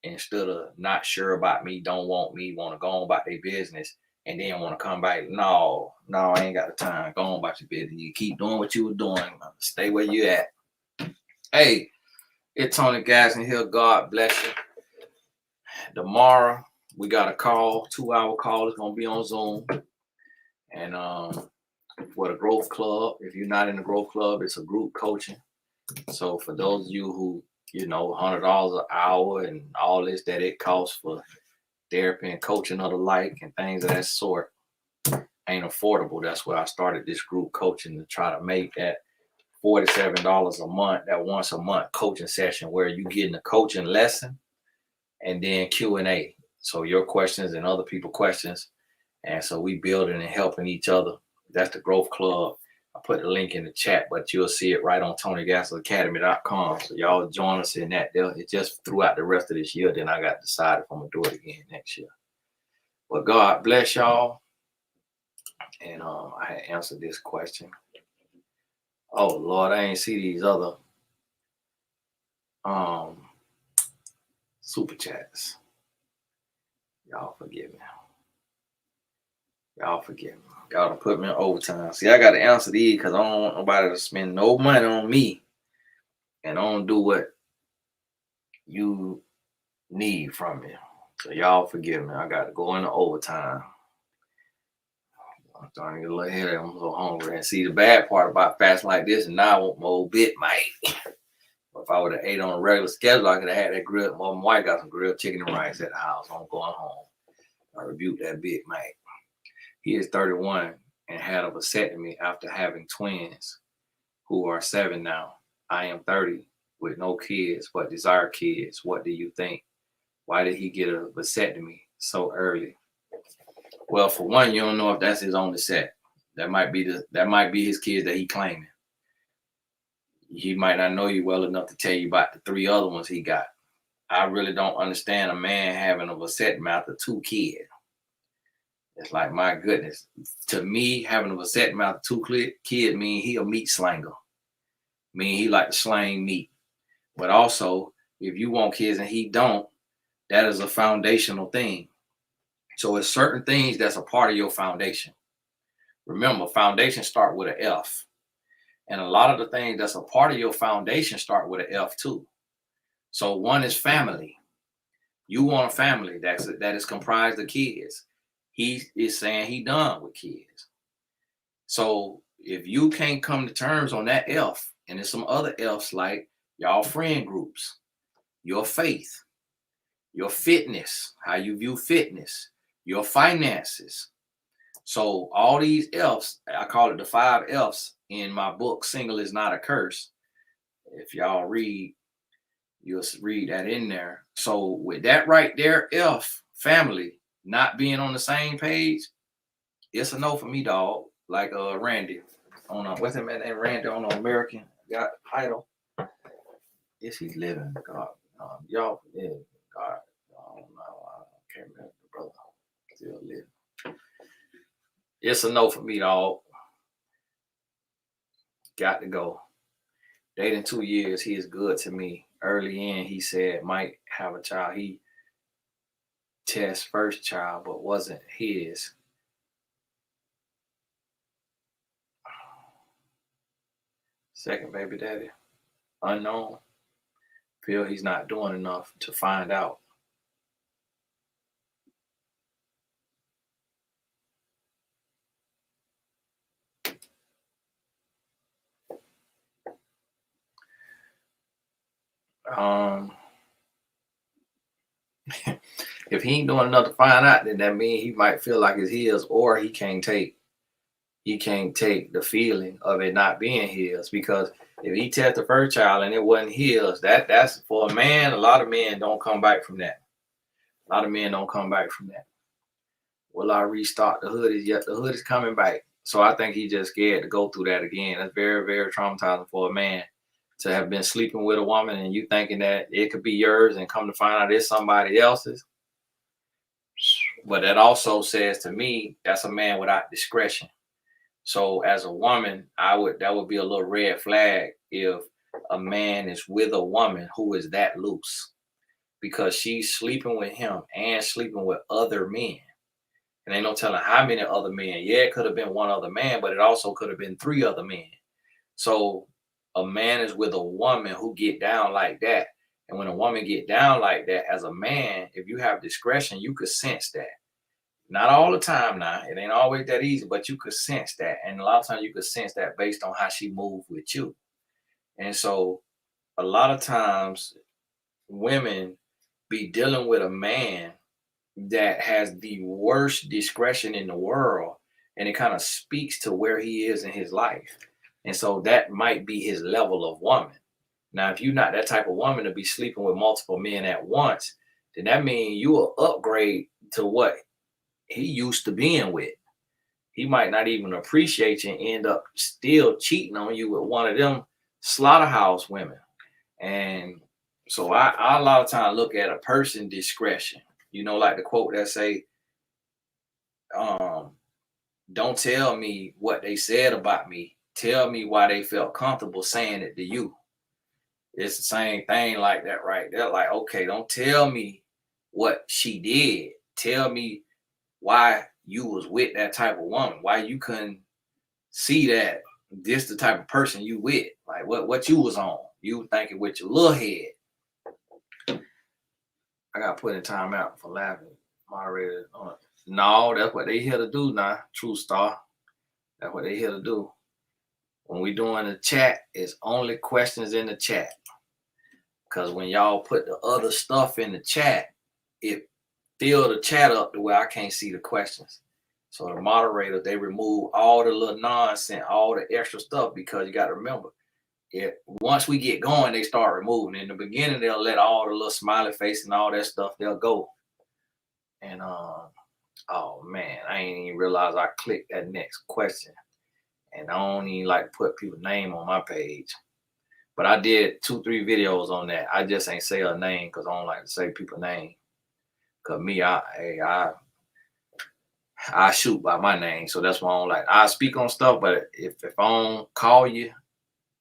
instead of not sure about me, don't want me, want to go on about their business, and then want to come back. No, I ain't got the time. Go on about your business. You keep doing what you were doing. Stay where you at. Hey, it's Tony Gasson here. God bless you. Tomorrow we got a call, 2-hour call. It's gonna be on Zoom. And for the Growth Club, if you're not in the Growth Club, it's a group coaching. So for those of you who, $100 an hour and all this that it costs for therapy and coaching of the like and things of that sort ain't affordable. That's why I started this group coaching, to try to make that $47 a month, that once a month coaching session where you getting a coaching lesson and then Q&A. So your questions and other people's questions. And so we building and helping each other. That's the Growth Club. I put the link in the chat, but you'll see it right on TonyGassonAcademy.com. So y'all join us in that. It's just throughout the rest of this year. Then I got to decide if I'm going to do it again next year. But God bless y'all. And I had answered this question. Oh, Lord, I ain't see these other super chats. Y'all forgive me. Y'all done put me in overtime. See, I got to answer these because I don't want nobody to spend no money on me and I don't do what you need from me. So y'all forgive me. I got to go into overtime. I'm starting to get a little headache. I'm so hungry. And see, the bad part about fasting like this, and now I want my old bit, mate. If I would have ate on a regular schedule, I could have had that grilled. My wife got some grilled chicken and rice at the house. I'm going home. I rebuke that bit, mate. He is 31 and had a vasectomy after having twins who are 7 now. I am 30 with no kids but desire kids. What do you think? Why did he get a vasectomy so early? Well, for one, you don't know if that's his only set. That might be his kids that he claiming. He might not know you well enough to tell you about the 3 other ones he got. I really don't understand a man having a vasectomy after 2 kids. It's like, my goodness. To me, having a vasectomy mouth, two kid mean he a meat slanger. Mean he like to slang meat. But also, if you want kids and he don't, that is a foundational thing. So it's certain things that's a part of your foundation. Remember, foundation start with an F. And a lot of the things that's a part of your foundation start with an F too. So one is family. You want a family that is comprised of kids. He is saying he done with kids. So if you can't come to terms on that F, and there's some other F's like y'all friend groups, your faith, your fitness, how you view fitness, your finances. So all these F's, I call it the 5 F's in my book, Single is Not a Curse. If y'all read, you'll read that in there. So with that right there, F, family, not being on the same page, it's a no for me, dog. Like Randy on what's that man named Randy on American Got Idol. Is he living? God, y'all, yeah, God, I don't know. I can't remember the brother. Still living. It's a no for me, dog. Got to go. Dating 2 years, he is good to me. Early in, he said might have a child. He test first child, but wasn't his. Second baby daddy, unknown. Feel he's not doing enough to find out. If he ain't doing enough to find out, then that means he might feel like it's his, or he can't take the feeling of it not being his. Because if he tested the first child and it wasn't his, that's for a man. A lot of men don't come back from that. A lot of men don't come back from that. Will I restart the hood? Is yet the hood is coming back. So I think he just scared to go through that again. That's very, very traumatizing for a man to have been sleeping with a woman and you thinking that it could be yours and come to find out it's somebody else's. But that also says to me, that's a man without discretion. So as a woman, that would be a little red flag if a man is with a woman who is that loose, because she's sleeping with him and sleeping with other men. And ain't no telling how many other men. Yeah, it could have been one other man, but it also could have been 3 other men. So a man is with a woman who get down like that. And when a woman get down like that, as a man, if you have discretion, you could sense that. Not all the time now. It ain't always that easy, but you could sense that. And a lot of times you could sense that based on how she moved with you. And so a lot of times women be dealing with a man that has the worst discretion in the world, and it kind of speaks to where he is in his life. And so that might be his level of woman. Now, if you're not that type of woman to be sleeping with multiple men at once, then that means you will upgrade to what he used to being with. He might not even appreciate you and end up still cheating on you with one of them slaughterhouse women. And so I a lot of times look at a person's discretion. You know, like the quote that say, don't tell me what they said about me. Tell me why they felt comfortable saying it to you. It's the same thing like that right there. Like, okay, don't tell me what she did. Tell me why you was with that type of woman. Why you couldn't see that this the type of person you with. Like what you was on. You thinking with your little head. I got put in timeout for laughing. Moderator. No, that's what they here to do now. True Star. That's what they here to do. When we doing the chat, it's only questions in the chat. Because when y'all put the other stuff in the chat, it fill the chat up to where I can't see the questions. So the moderators, they remove all the little nonsense, all the extra stuff, because you got to remember, once we get going, they start removing. In the beginning, they'll let all the little smiley face and all that stuff, they'll go. And oh man, I ain't even realize I clicked that next question. And I don't even like to put people's name on my page. But I did 2-3 videos on that. I just ain't say a name because I don't like to say people's name. Cause me, I shoot by my name. So that's why I don't like, I speak on stuff, but if I don't call you,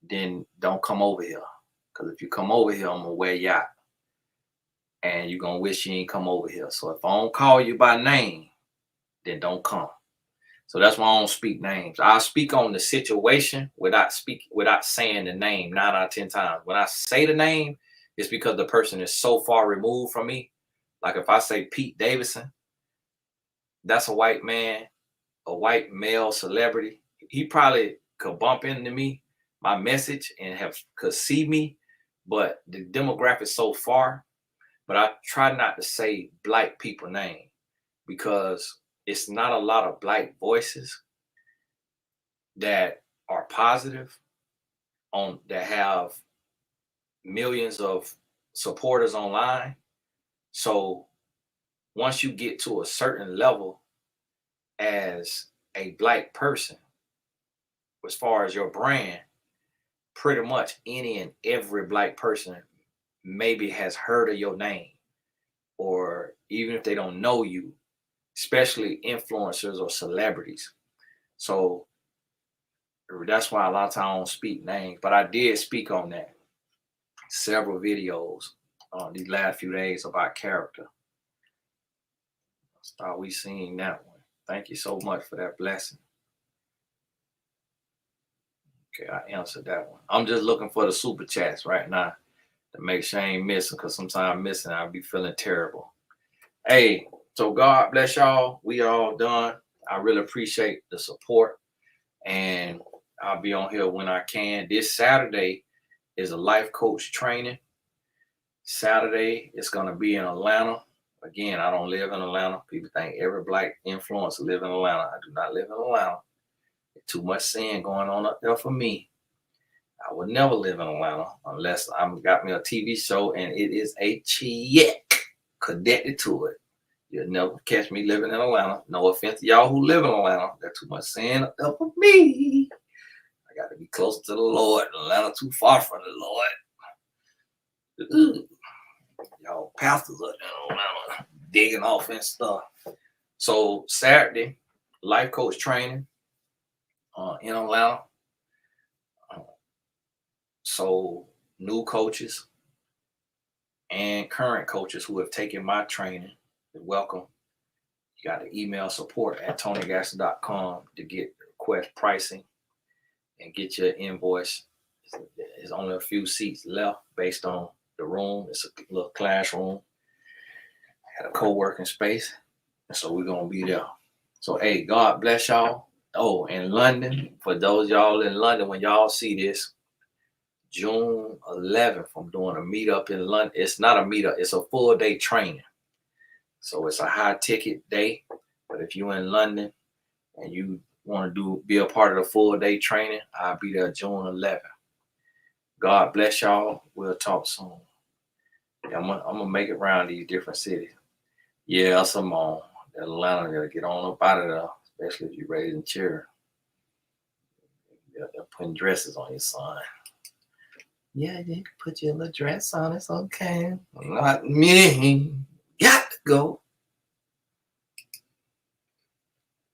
then don't come over here. Because if you come over here, I'm gonna wear you out. And you're gonna wish you ain't come over here. So if I don't call you by name, then don't come. So that's why I don't speak names. I speak on the situation without saying the name 9 out of 10 times. When I say the name, it's because the person is so far removed from me. Like if I say Pete Davidson, that's a white man, a white male celebrity. He probably could bump into me, my message, and could see me, but the demographic is so far. But I try not to say black people name because it's not a lot of black voices that are positive that have millions of supporters online. So once you get to a certain level as a black person, as far as your brand, pretty much any and every black person maybe has heard of your name, or even if they don't know you, especially influencers or celebrities. So that's why a lot of times I don't speak names, but I did speak on that. Several videos these last few days about character. Start we seeing that one. Thank you so much for that blessing. Okay, I answered that one. I'm just looking for the super chats right now to make sure I ain't missing, because sometimes I'm missing, I'll be feeling terrible. Hey, so God bless y'all. We all done. I really appreciate the support, and I'll be on here when I can. This Saturday is a life coach training. Saturday, it's going to be in Atlanta. Again, I don't live in Atlanta. People think every black influencer live in Atlanta. I do not live in Atlanta. There's too much sin going on up there for me. I would never live in Atlanta unless I've got me a TV show and it is a check connected to it. You'll never catch me living in Atlanta. No offense to y'all who live in Atlanta. There's too much sin up there for me. I got to be closer to the Lord. Atlanta too far from the Lord. Y'all pastors up there in Atlanta digging off and stuff. So Saturday, life coach training in Atlanta. So new coaches and current coaches who have taken my training, you're welcome. You got to email support@tonygaston.com to get request pricing and get your invoice. There's only a few seats left based on the room. It's a little classroom. I had a co-working space, and so we're going to be there. So, hey, God bless y'all. Oh, in London, for those y'all in London, when y'all see this, June 11th, I'm doing a meetup in London. It's not a meetup, it's a full day training. So it's a high ticket day. But if you're in London and you want to be a part of the full day training, I'll be there June 11th. God bless y'all. We'll talk soon. Yeah, I'm gonna make it around these different cities. Yeah, Simone. Atlanta, gotta get on up out of there, especially if you're raising children. They're putting dresses on your son. Yeah, you can put your little dress on. It's okay. Not me. Got to go.